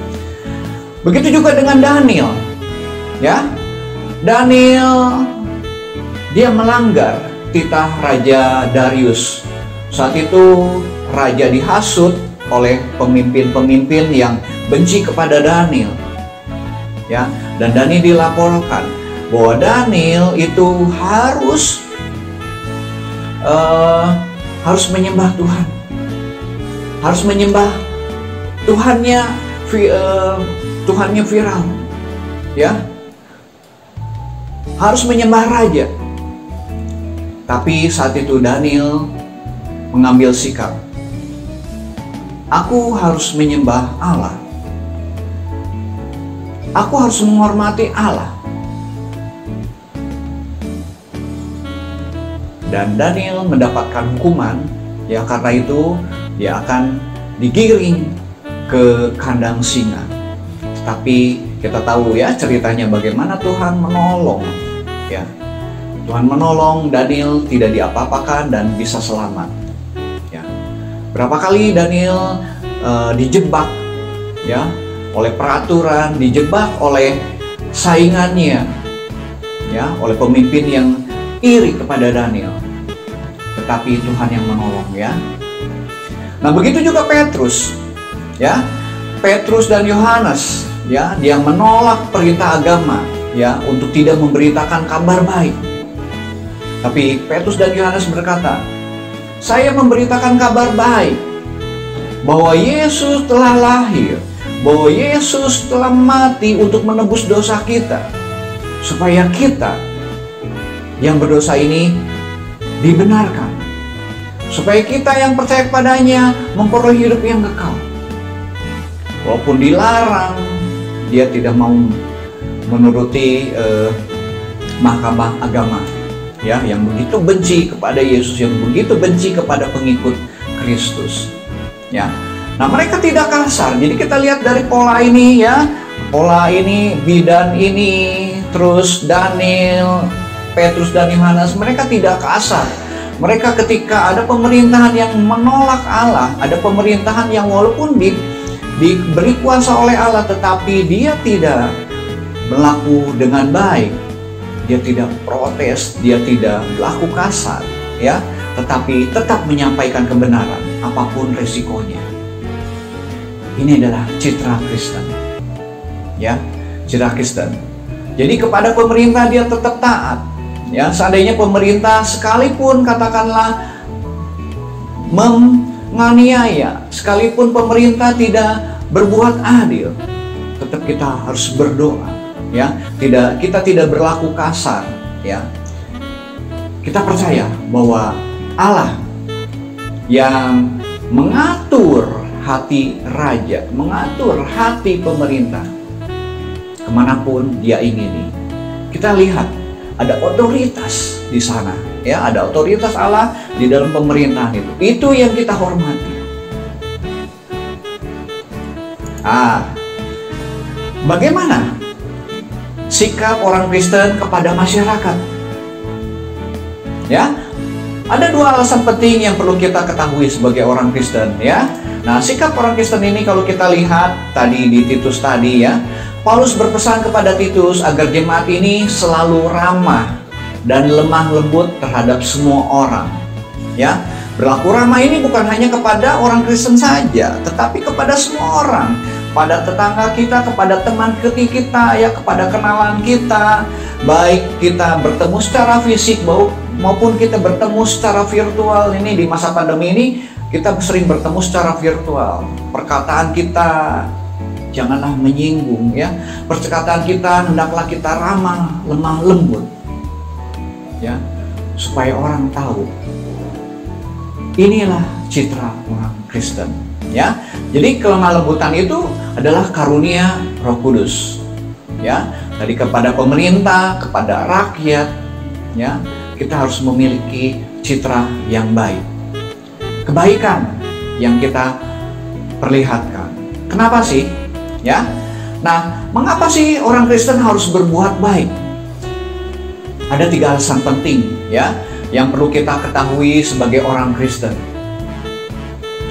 Begitu juga dengan Daniel, ya. Daniel dia melanggar titah Raja Darius. Saat itu raja dihasut oleh pemimpin-pemimpin yang benci kepada Daniel, ya. Dan Daniel dilaporkan bahwa Daniel itu harus harus menyembah Tuhan, harus menyembah Tuhannya Firaun, ya, harus menyembah raja. Tapi saat itu Daniel mengambil sikap, aku harus menyembah Allah, aku harus menghormati Allah. Dan Daniel mendapatkan hukuman, ya, karena itu dia akan digiring ke kandang singa. Tapi kita tahu ya ceritanya bagaimana Tuhan menolong, ya. Tuhan menolong Daniel, tidak diapa-apakan dan bisa selamat. Ya. Berapa kali Daniel dijebak, ya, oleh peraturan, dijebak oleh saingannya, ya, oleh pemimpin yang iri kepada Daniel. Tetapi Tuhan yang menolong, ya. Nah, begitu juga Petrus, ya. Petrus dan Yohanes, ya, dia menolak perintah agama, ya, untuk tidak memberitakan kabar baik. Tapi Petrus dan Yohanes berkata, saya memberitakan kabar baik bahwa Yesus telah lahir, bahwa Yesus telah mati untuk menebus dosa kita, supaya kita yang berdosa ini dibenarkan, supaya kita yang percaya kepadanya memperoleh hidup yang kekal. Walaupun dilarang, dia tidak mau menuruti mahkamah agama, ya, yang begitu benci kepada Yesus, yang begitu benci kepada pengikut Kristus, ya. Nah, mereka tidak kasar. Jadi kita lihat dari pola ini, ya, pola ini, bidan ini, terus Daniel, Petrus dan Yohanes, mereka tidak kasar. Mereka ketika ada pemerintahan yang menolak Allah, ada pemerintahan yang walaupun diberi kuasa oleh Allah, tetapi dia tidak berlaku dengan baik, dia tidak protes, dia tidak berlaku kasar, ya, tetapi tetap menyampaikan kebenaran apapun resikonya. Ini adalah citra Kristen, ya, citra Kristen. Jadi kepada pemerintah dia tetap taat, ya. Seandainya pemerintah sekalipun katakanlah menganiaya, sekalipun pemerintah tidak berbuat adil, tetap kita harus berdoa, ya. Kita tidak berlaku kasar, ya. Kita percaya bahwa Allah yang mengatur hati raja, mengatur hati pemerintah kemanapun dia ingini. Kita lihat ada otoritas di sana, ya, ada otoritas Allah di dalam pemerintahan itu. Itu yang kita hormati. Bagaimana sikap orang Kristen kepada masyarakat? Ya, ada dua alasan penting yang perlu kita ketahui sebagai orang Kristen, ya. Nah, sikap orang Kristen ini kalau kita lihat tadi di Titus tadi, ya, Paulus berpesan kepada Titus agar jemaat ini selalu ramah dan lemah lembut terhadap semua orang, ya. Berlaku ramah ini bukan hanya kepada orang Kristen saja, tetapi kepada semua orang, pada tetangga kita, kepada teman kita, ya, kepada kenalan kita, baik kita bertemu secara fisik maupun kita bertemu secara virtual. Ini di masa pandemi ini kita sering bertemu secara virtual. Perkataan kita janganlah menyinggung, ya. Perkataan kita hendaklah kita ramah, lemah lembut, ya, supaya orang tahu inilah citra orang Kristen, ya. Jadi kelemah lembutan itu adalah karunia Roh Kudus, ya. Tadi kepada pemerintah, kepada rakyat, ya, kita harus memiliki citra yang baik, kebaikan yang kita perlihatkan. Kenapa sih, ya? Nah, mengapa sih orang Kristen harus berbuat baik? Ada 3 alasan penting, ya, yang perlu kita ketahui sebagai orang Kristen.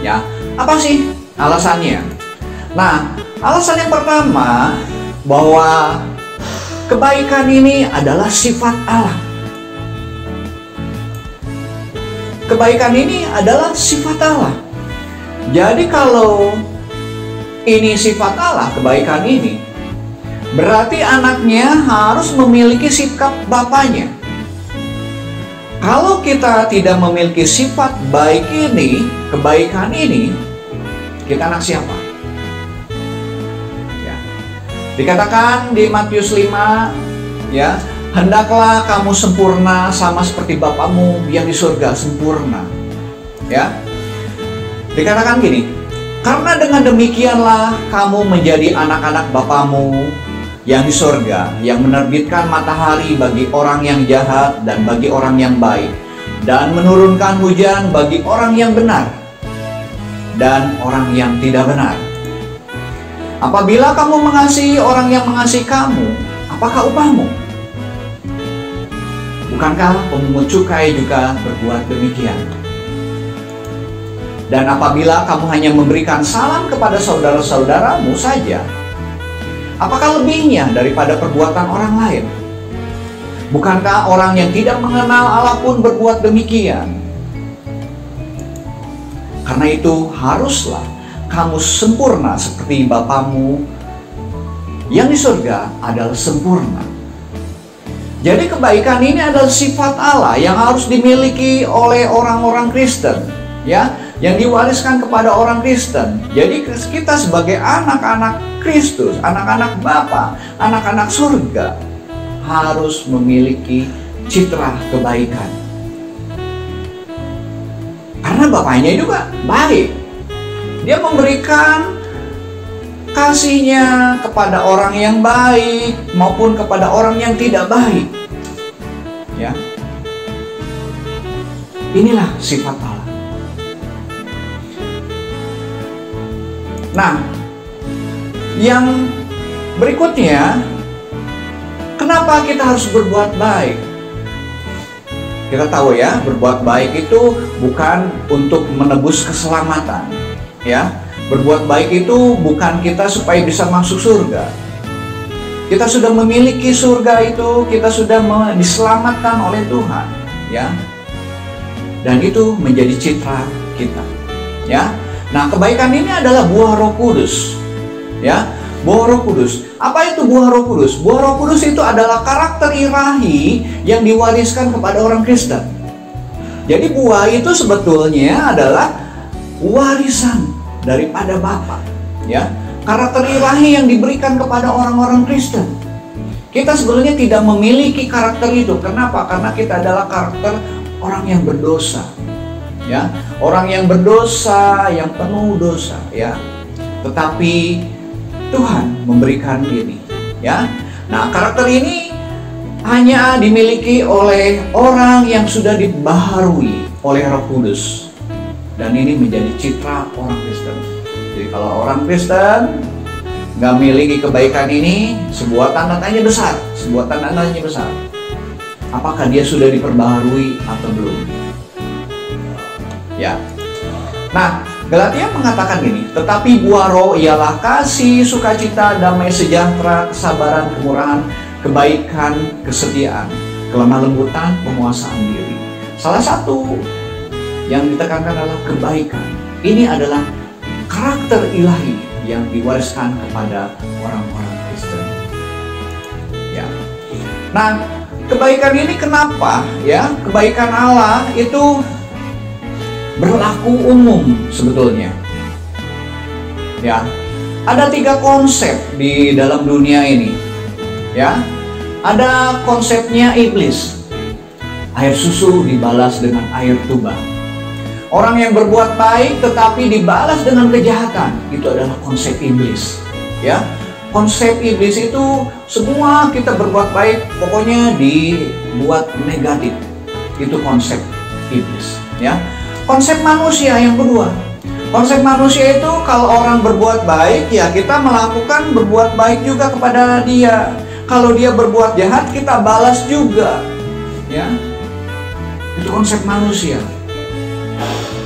Ya, apa sih alasannya? Nah, alasan yang pertama bahwa kebaikan ini adalah sifat Allah. Kebaikan ini adalah sifat Allah. Jadi kalau ini sifat Allah, kebaikan ini, berarti anaknya harus memiliki sikap bapaknya. Kalau kita tidak memiliki sifat baik ini, kebaikan ini, kita anak siapa? Ya. Dikatakan di Matius 5, ya, hendaklah kamu sempurna sama seperti Bapamu yang di surga sempurna. Ya. Dikatakan gini, karena dengan demikianlah kamu menjadi anak-anak Bapamu yang di surga, yang menerbitkan matahari bagi orang yang jahat dan bagi orang yang baik, dan menurunkan hujan bagi orang yang benar dan orang yang tidak benar. Apabila kamu mengasihi orang yang mengasihi kamu, apakah upahmu? Bukankah pemungut cukai juga berbuat demikian? Dan apabila kamu hanya memberikan salam kepada saudara-saudaramu saja, apakah lebihnya daripada perbuatan orang lain? Bukankah orang yang tidak mengenal Allah pun berbuat demikian? Karena itu haruslah kamu sempurna seperti Bapamu yang di surga adalah sempurna. Jadi kebaikan ini adalah sifat Allah yang harus dimiliki oleh orang-orang Kristen, ya, yang diwariskan kepada orang Kristen. Jadi kita sebagai anak-anak Kristus, anak-anak Bapa, anak-anak surga harus memiliki citra kebaikan. Karena Bapaknya juga baik. Dia memberikan kasihnya kepada orang yang baik maupun kepada orang yang tidak baik. Ya. Inilah sifat Allah. Nah, yang berikutnya, kenapa kita harus berbuat baik? Kita tahu ya, berbuat baik itu bukan untuk menebus keselamatan, ya. Berbuat baik itu bukan kita supaya bisa masuk surga. Kita sudah memiliki surga itu, kita sudah diselamatkan oleh Tuhan, ya. Dan itu menjadi citra kita, ya. Nah, kebaikan ini adalah buah Roh Kudus, ya. Buah Roh Kudus. Apa itu buah Roh Kudus? Buah Roh Kudus itu adalah karakter ilahi yang diwariskan kepada orang Kristen. Jadi buah itu sebetulnya adalah warisan daripada Bapa, ya. Karakter ilahi yang diberikan kepada orang-orang Kristen. Kita sebetulnya tidak memiliki karakter itu. Kenapa? Karena kita adalah karakter orang yang berdosa, ya. Orang yang berdosa, yang penuh dosa, ya. Tetapi Tuhan memberikan ini, ya. Nah, karakter ini hanya dimiliki oleh orang yang sudah dibaharui oleh Roh Kudus. Dan ini menjadi citra orang Kristen. Jadi kalau orang Kristen nggak memiliki kebaikan ini, sebuah tanda tanya besar, sebuah tanda tanya besar. Apakah dia sudah diperbaharui atau belum? Ya. Nah, Galatia mengatakan gini, tetapi buah roh ialah kasih, sukacita, damai sejahtera, kesabaran, kemurahan, kebaikan, kesetiaan, kelemah lembutan, penguasaan diri. Salah satu yang ditekankan adalah kebaikan. Ini adalah karakter ilahi yang diwariskan kepada orang-orang Kristen. Ya. Nah, kebaikan ini kenapa? Ya, kebaikan Allah itu berlaku umum sebetulnya. Ya, ada 3 konsep di dalam dunia ini. Ya, ada konsepnya iblis. Air susu dibalas dengan air tuba. Orang yang berbuat baik tetapi dibalas dengan kejahatan, itu adalah konsep iblis. Ya, konsep iblis itu semua kita berbuat baik, pokoknya dibuat negatif. Itu konsep iblis. Ya, konsep manusia yang kedua. Konsep manusia itu kalau orang berbuat baik, ya kita melakukan berbuat baik juga kepada dia. Kalau dia berbuat jahat, kita balas juga. Ya, itu konsep manusia.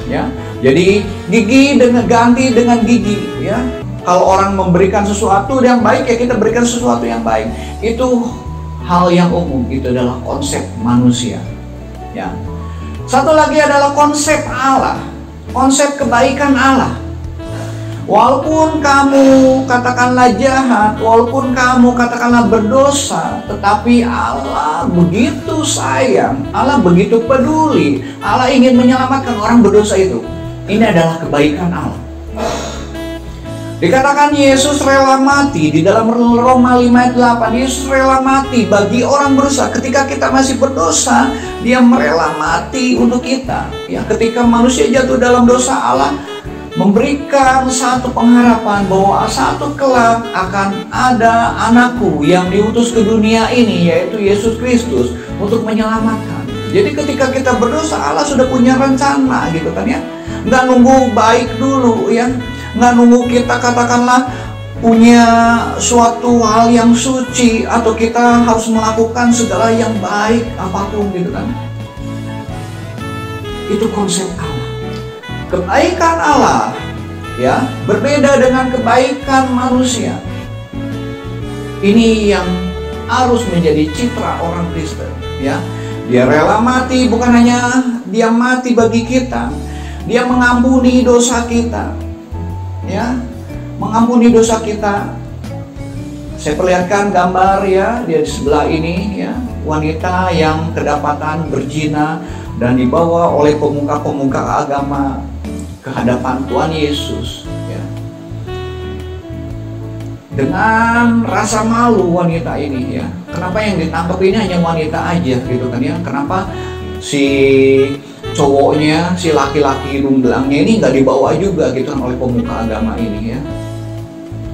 Ya, jadi gigi dengan ganti dengan gigi, ya. Kalau orang memberikan sesuatu yang baik, ya kita berikan sesuatu yang baik. Itu hal yang umum, itu adalah konsep manusia. Ya. Satu lagi adalah konsep Allah, konsep kebaikan Allah. Walaupun kamu katakanlah jahat, walaupun kamu katakanlah berdosa, tetapi Allah begitu sayang, Allah begitu peduli, Allah ingin menyelamatkan orang berdosa itu. Ini adalah kebaikan Allah. Dikatakan Yesus rela mati di dalam Roma 5 ayat 8. Yesus rela mati bagi orang berdosa. Ketika kita masih berdosa, Dia merela mati untuk kita. Ya, ketika manusia jatuh dalam dosa, Allah memberikan satu pengharapan bahwa satu kelak akan ada anakku yang diutus ke dunia ini, yaitu Yesus Kristus, untuk menyelamatkan. Jadi ketika kita berdosa, Allah sudah punya rencana gitu kan ya. Nggak nunggu baik dulu ya. Nggak nunggu kita katakanlah punya suatu hal yang suci atau kita harus melakukan segala yang baik apapun gitu kan. Itu konsep Allah. Kebaikan Allah ya berbeda dengan kebaikan manusia. Ini yang harus menjadi citra orang Kristen ya. Dia rela mati, bukan hanya Dia mati bagi kita, Dia mengampuni dosa kita. Ya, mengampuni dosa kita. Saya perlihatkan gambar ya, dia di sebelah ini ya, wanita yang kedapatan berzina dan dibawa oleh pemuka-pemuka agama ke hadapan Tuhan Yesus ya. Dengan rasa malu wanita ini ya. Kenapa yang ditangkap ini hanya wanita aja gitu kan ya? Kenapa si cowoknya, si laki-laki hidung belangnya ini nggak dibawa juga gitu kan oleh pemuka agama ini ya.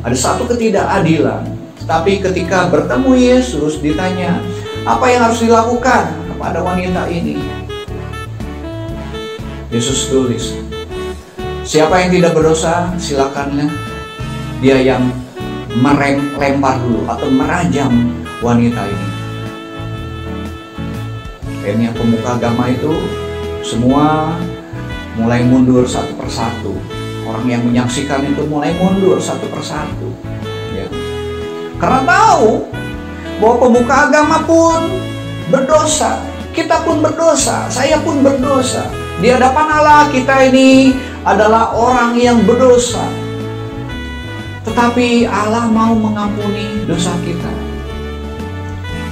Ada satu ketidakadilan. Tapi ketika bertemu Yesus ditanya, apa yang harus dilakukan kepada wanita ini? Yesus tulis, siapa yang tidak berdosa silakanlah dia yang melempar dulu atau merajam wanita ini. Akhirnya pemuka agama itu semua mulai mundur satu persatu. Orang yang menyaksikan itu mulai mundur satu persatu ya. Karena tahu bahwa pemuka agama pun berdosa, kita pun berdosa, saya pun berdosa. Di hadapan Allah kita ini adalah orang yang berdosa. Tetapi Allah mau mengampuni dosa kita.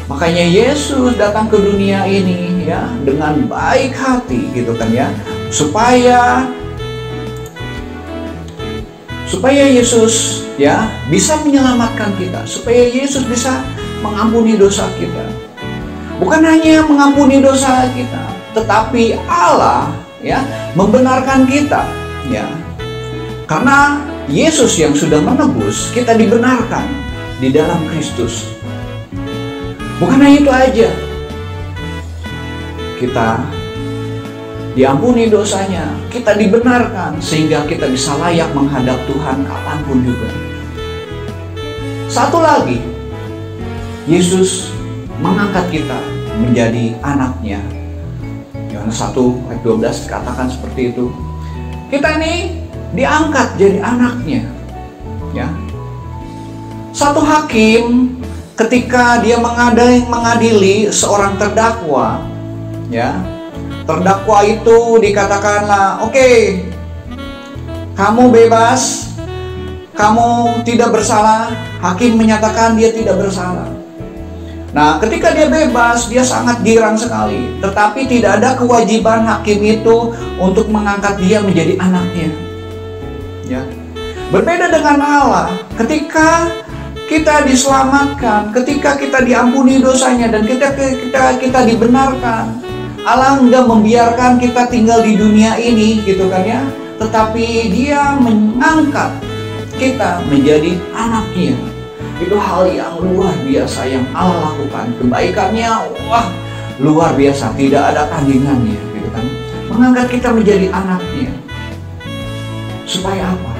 Makanya Yesus datang ke dunia ini ya dengan baik hati gitu kan ya, supaya Yesus ya bisa menyelamatkan kita, supaya Yesus bisa mengampuni dosa kita. Bukan hanya mengampuni dosa kita, tetapi Allah ya membenarkan kita ya. Karena Yesus yang sudah menebus, kita dibenarkan di dalam Kristus. Bukan hanya itu aja, kita diampuni dosanya, kita dibenarkan sehingga kita bisa layak menghadap Tuhan kapanpun juga. Satu lagi, Yesus mengangkat kita menjadi anaknya. Yohanes 1 ayat 12 katakan seperti itu. Kita ini diangkat jadi anaknya ya. Satu hakim ketika dia mengadili seorang terdakwa ya, terdakwa itu dikatakanlah oke, kamu bebas, kamu tidak bersalah. Hakim menyatakan dia tidak bersalah. Nah, ketika dia bebas, dia sangat girang sekali. Tetapi tidak ada kewajiban hakim itu untuk mengangkat dia menjadi anaknya ya. Berbeda dengan Allah, ketika kita diselamatkan, ketika kita diampuni dosanya dan kita dibenarkan, Allah enggak membiarkan kita tinggal di dunia ini gitu kan ya, tetapi Dia mengangkat kita menjadi anaknya. Itu hal yang luar biasa yang Allah lakukan. Kebaikannya wah luar biasa, tidak ada tandingannya gitu kan. Mengangkat kita menjadi anaknya. Supaya apa?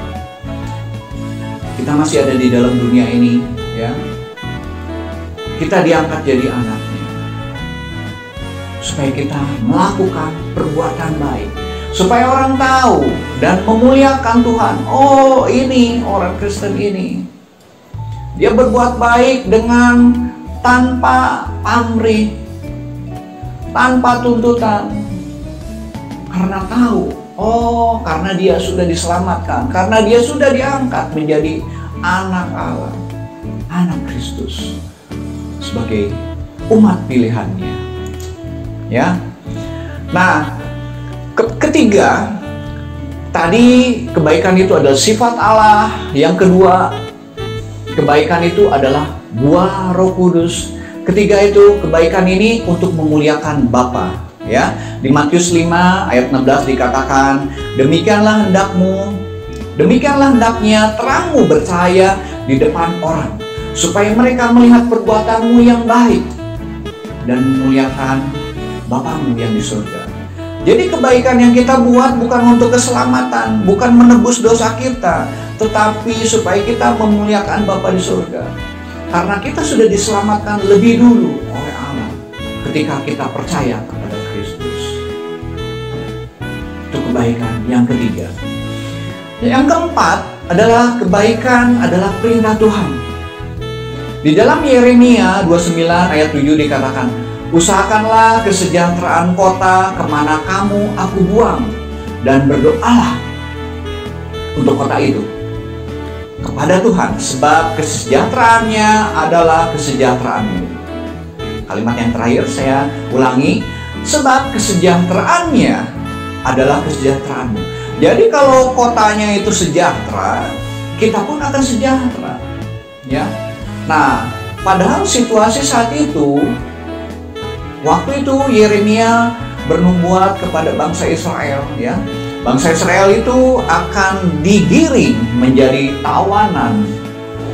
Kita masih ada di dalam dunia ini ya. Kita diangkat jadi anaknya. Supaya kita melakukan perbuatan baik. Supaya orang tahu dan memuliakan Tuhan. Oh, ini orang Kristen ini. Dia berbuat baik dengan tanpa pamrih, tanpa tuntutan. Karena tahu Oh, karena dia sudah diselamatkan, karena dia sudah diangkat menjadi anak Allah, anak Kristus, sebagai umat pilihannya. Ya. Nah, ketiga, tadi kebaikan itu adalah sifat Allah. Yang kedua, kebaikan itu adalah buah Roh Kudus. Ketiga itu, kebaikan ini untuk memuliakan Bapa. Ya, di Matius 5 ayat 16 dikatakan, demikianlah hendaknya terangmu bercahaya di depan orang, supaya mereka melihat perbuatanmu yang baik dan memuliakan Bapamu yang di surga. Jadi kebaikan yang kita buat bukan untuk keselamatan, bukan menebus dosa kita, tetapi supaya kita memuliakan Bapa di surga. Karena kita sudah diselamatkan lebih dulu oleh Allah ketika kita percaya kepada Kristus. Itu kebaikan yang ketiga. Yang keempat adalah kebaikan adalah perintah Tuhan. Di dalam Yeremia 29 ayat 7 dikatakan, usahakanlah kesejahteraan kota kemana kamu aku buang, dan berdoalah untuk kota itu kepada Tuhan, sebab kesejahteraannya adalah kesejahteraanmu. Kalimat yang terakhir saya ulangi, sebab kesejahteraannya adalah kesejahteraanmu. Jadi kalau kotanya itu sejahtera, kita pun akan sejahtera. Ya. Nah, padahal situasi saat itu, waktu itu Yeremia bernubuat kepada bangsa Israel, ya. Bangsa Israel itu akan digiring menjadi tawanan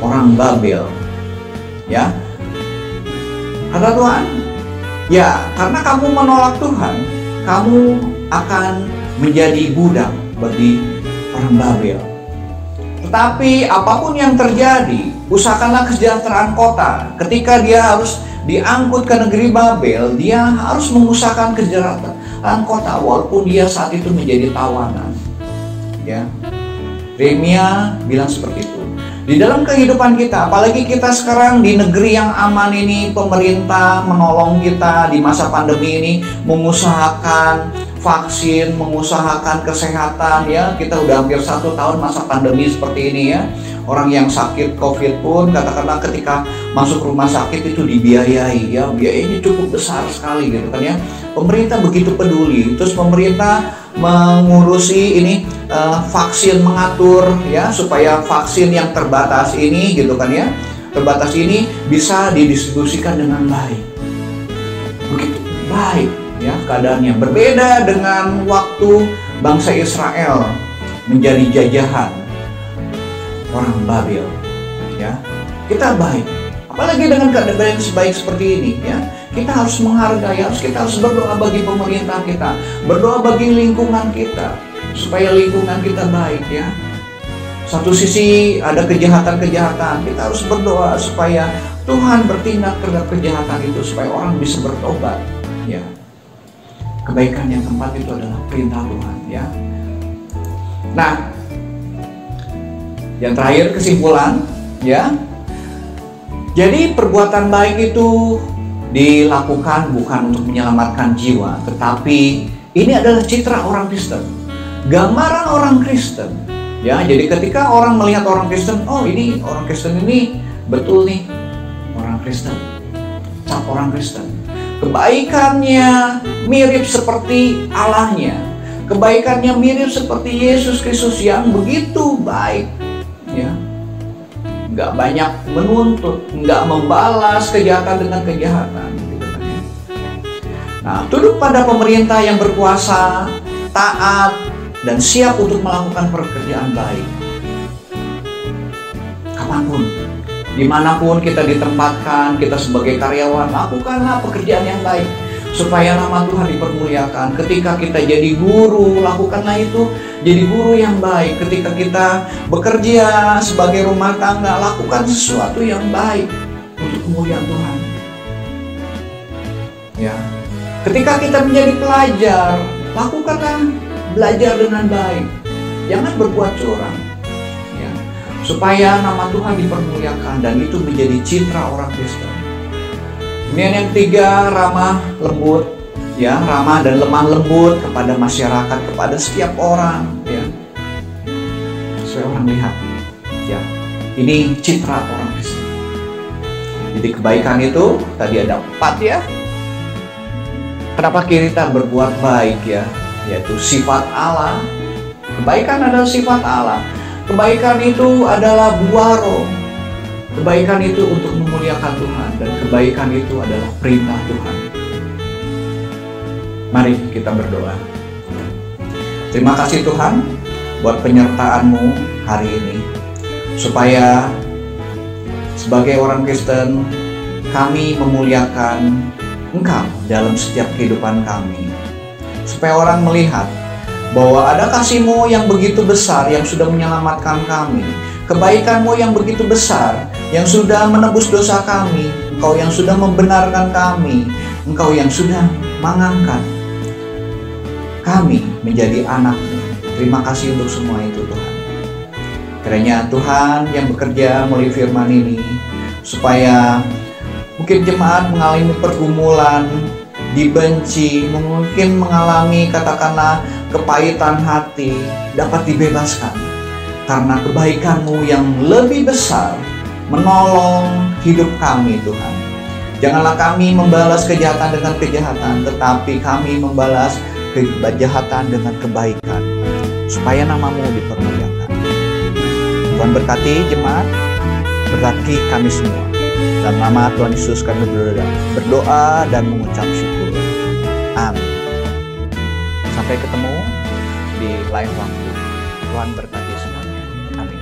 orang Babel. Ya. Kata Tuhan, ya, karena kamu menolak Tuhan, kamu akan menjadi budak bagi orang Babel. Tetapi apapun yang terjadi, usahakanlah kesejahteraan kota. Ketika dia harus diangkut ke negeri Babel, dia harus mengusahakan kesejahteraan kota walaupun dia saat itu menjadi tawanan. Ya. Yeremia bilang seperti itu. Di dalam kehidupan kita, apalagi kita sekarang di negeri yang aman ini, pemerintah menolong kita di masa pandemi ini, mengusahakan vaksin, mengusahakan kesehatan, ya. Kita udah hampir 1 tahun masa pandemi seperti ini, ya. Orang yang sakit COVID pun katakanlah ketika masuk rumah sakit itu dibiayai, ya. Biayanya cukup besar sekali gitu kan, ya. Pemerintah begitu peduli, terus pemerintah mengurusi ini vaksin, mengatur, ya, supaya vaksin yang terbatas ini gitu kan, ya. Terbatas ini bisa didistribusikan dengan baik. Begitu baik, ya, keadaannya berbeda dengan waktu bangsa Israel menjadi jajahan orang Babel, ya. Kita baik, apalagi dengan keadaan yang sebaik seperti ini, ya. Kita harus menghargai, kita harus berdoa bagi pemerintah kita, berdoa bagi lingkungan kita, supaya lingkungan kita baik, ya. Satu sisi ada kejahatan-kejahatan, kita harus berdoa supaya Tuhan bertindak terhadap kejahatan itu, supaya orang bisa bertobat, ya. Kebaikan yang keempat itu adalah perintah Tuhan, ya. Nah, yang terakhir kesimpulan, ya. Jadi perbuatan baik itu dilakukan bukan untuk menyelamatkan jiwa, tetapi ini adalah citra orang Kristen, gambaran orang Kristen, ya. Jadi ketika orang melihat orang Kristen, oh ini orang Kristen ini betul nih orang Kristen, cap orang Kristen. Kebaikannya mirip seperti Allahnya, kebaikannya mirip seperti Yesus Kristus yang begitu baik, ya. Nggak banyak menuntut, nggak membalas kejahatan dengan kejahatan, gitu kan, ya. Nah, tunduk pada pemerintah yang berkuasa, taat, dan siap untuk melakukan pekerjaan baik. Kapanpun, dimanapun kita ditempatkan, kita sebagai karyawan, lakukanlah pekerjaan yang baik, supaya nama Tuhan dipermuliakan. Ketika kita jadi guru, lakukanlah itu jadi guru yang baik. Ketika kita bekerja sebagai rumah tangga, lakukan sesuatu yang baik untuk kemuliaan Tuhan, ya. Ketika kita menjadi pelajar, lakukanlah belajar dengan baik, jangan berbuat curang, ya, supaya nama Tuhan dipermuliakan dan itu menjadi citra orang Kristen. Kemudian yang ketiga, ramah lembut, ya, ramah dan lemah lembut kepada masyarakat, kepada setiap orang, ya. Supaya orang lihat, ya, ini citra orang Kristen. Jadi kebaikan itu tadi ada 4 ya. Kenapa kita berbuat baik ya? Yaitu sifat Allah. Kebaikan adalah sifat Allah. Kebaikan itu adalah buah roh. Kebaikan itu untuk memuliakan Tuhan. Dan kebaikan itu adalah perintah Tuhan. Mari kita berdoa. Terima kasih Tuhan buat penyertaan-Mu hari ini. Supaya sebagai orang Kristen kami memuliakan Engkau dalam setiap kehidupan kami. Supaya orang melihat bahwa ada kasih-Mu yang begitu besar yang sudah menyelamatkan kami. Kebaikan-Mu yang begitu besar yang sudah menebus dosa kami. Engkau yang sudah membenarkan kami. Engkau yang sudah mengangkat kami menjadi anak-Mu. Terima kasih untuk semua itu Tuhan. Kiranya Tuhan yang bekerja melalui firman ini, supaya mungkin jemaat mengalami pergumulan, dibenci, mungkin mengalami katakanlah kepahitan hati, dapat dibebaskan. Karena kebaikan-Mu yang lebih besar menolong hidup kami Tuhan. Janganlah kami membalas kejahatan dengan kejahatan, tetapi kami membalas kejahatan dengan kebaikan, supaya nama-Mu dipermuliakan. Tuhan berkati jemaat, berkati kami semua. Dalam nama Tuhan Yesus kami berdoa dan mengucap syukur. Amin. Sampai ketemu di lain waktu. Tuhan berkati semuanya. Amin.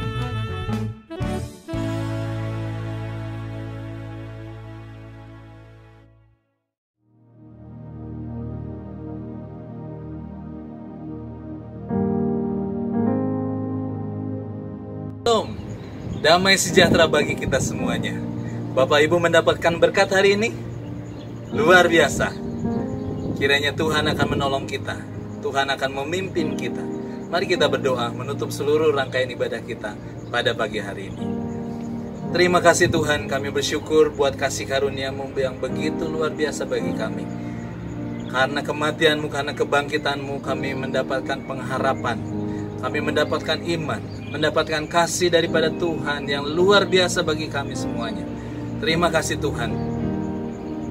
Shalom, damai sejahtera bagi kita semuanya. Bapak Ibu mendapatkan berkat hari ini? Luar biasa. Kiranya Tuhan akan menolong kita. Tuhan akan memimpin kita. Mari kita berdoa menutup seluruh rangkaian ibadah kita pada pagi hari ini. Terima kasih Tuhan, kami bersyukur buat kasih karunia-Mu yang begitu luar biasa bagi kami. Karena kematian-Mu, karena kebangkitan-Mu, kami mendapatkan pengharapan. Kami mendapatkan iman, mendapatkan kasih daripada Tuhan yang luar biasa bagi kami semuanya. Terima kasih Tuhan.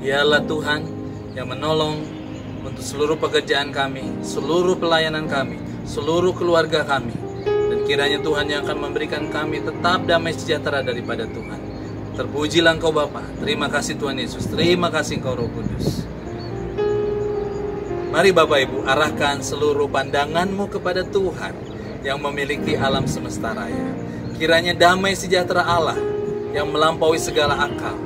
Dialah Tuhan yang menolong untuk seluruh pekerjaan kami, seluruh pelayanan kami, seluruh keluarga kami. Dan kiranya Tuhan yang akan memberikan kami tetap damai sejahtera daripada Tuhan. Terpujilah Engkau Bapa. Terima kasih Tuhan Yesus. Terima kasih Engkau Roh Kudus. Mari Bapak Ibu arahkan seluruh pandangan-Mu kepada Tuhan yang memiliki alam semesta raya. Kiranya damai sejahtera Allah yang melampaui segala akal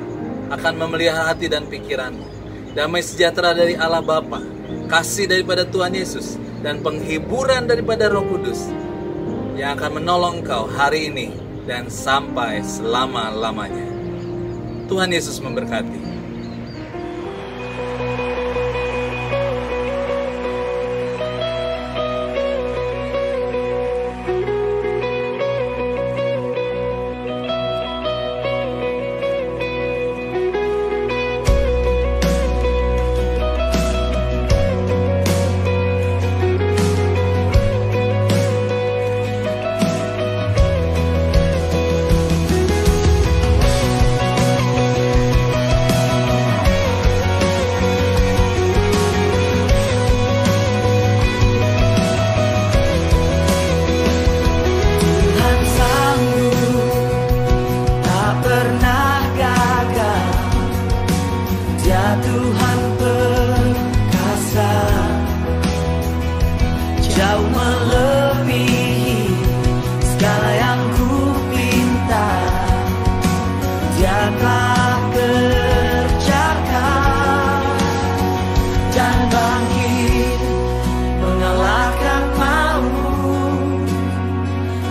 akan memelihara hati dan pikiranmu. Damai sejahtera dari Allah Bapa, kasih daripada Tuhan Yesus, dan penghiburan daripada Roh Kudus yang akan menolong engkau hari ini dan sampai selama-lamanya. Tuhan Yesus memberkati.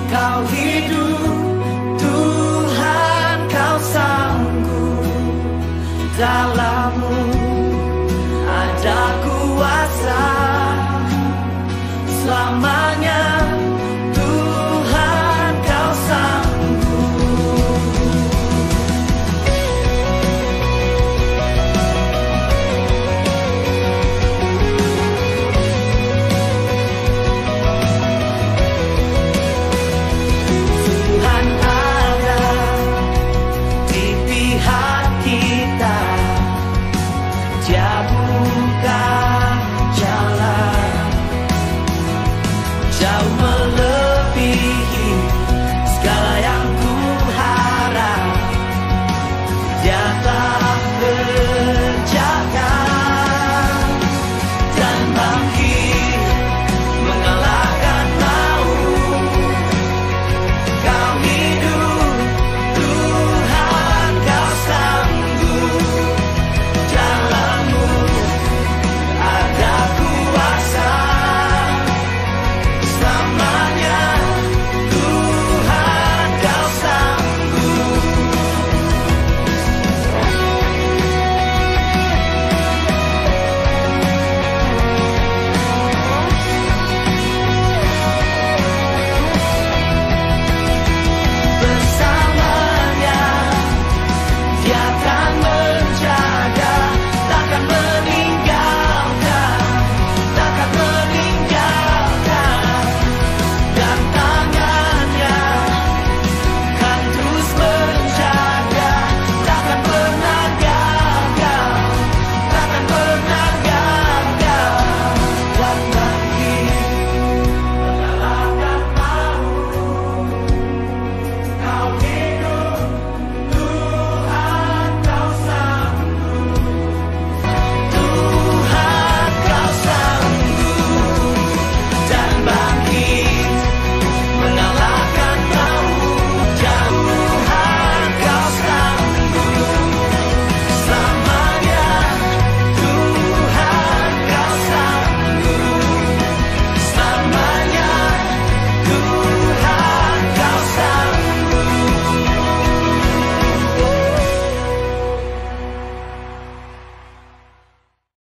Kau hidup, Tuhan, Kau sanggup dalam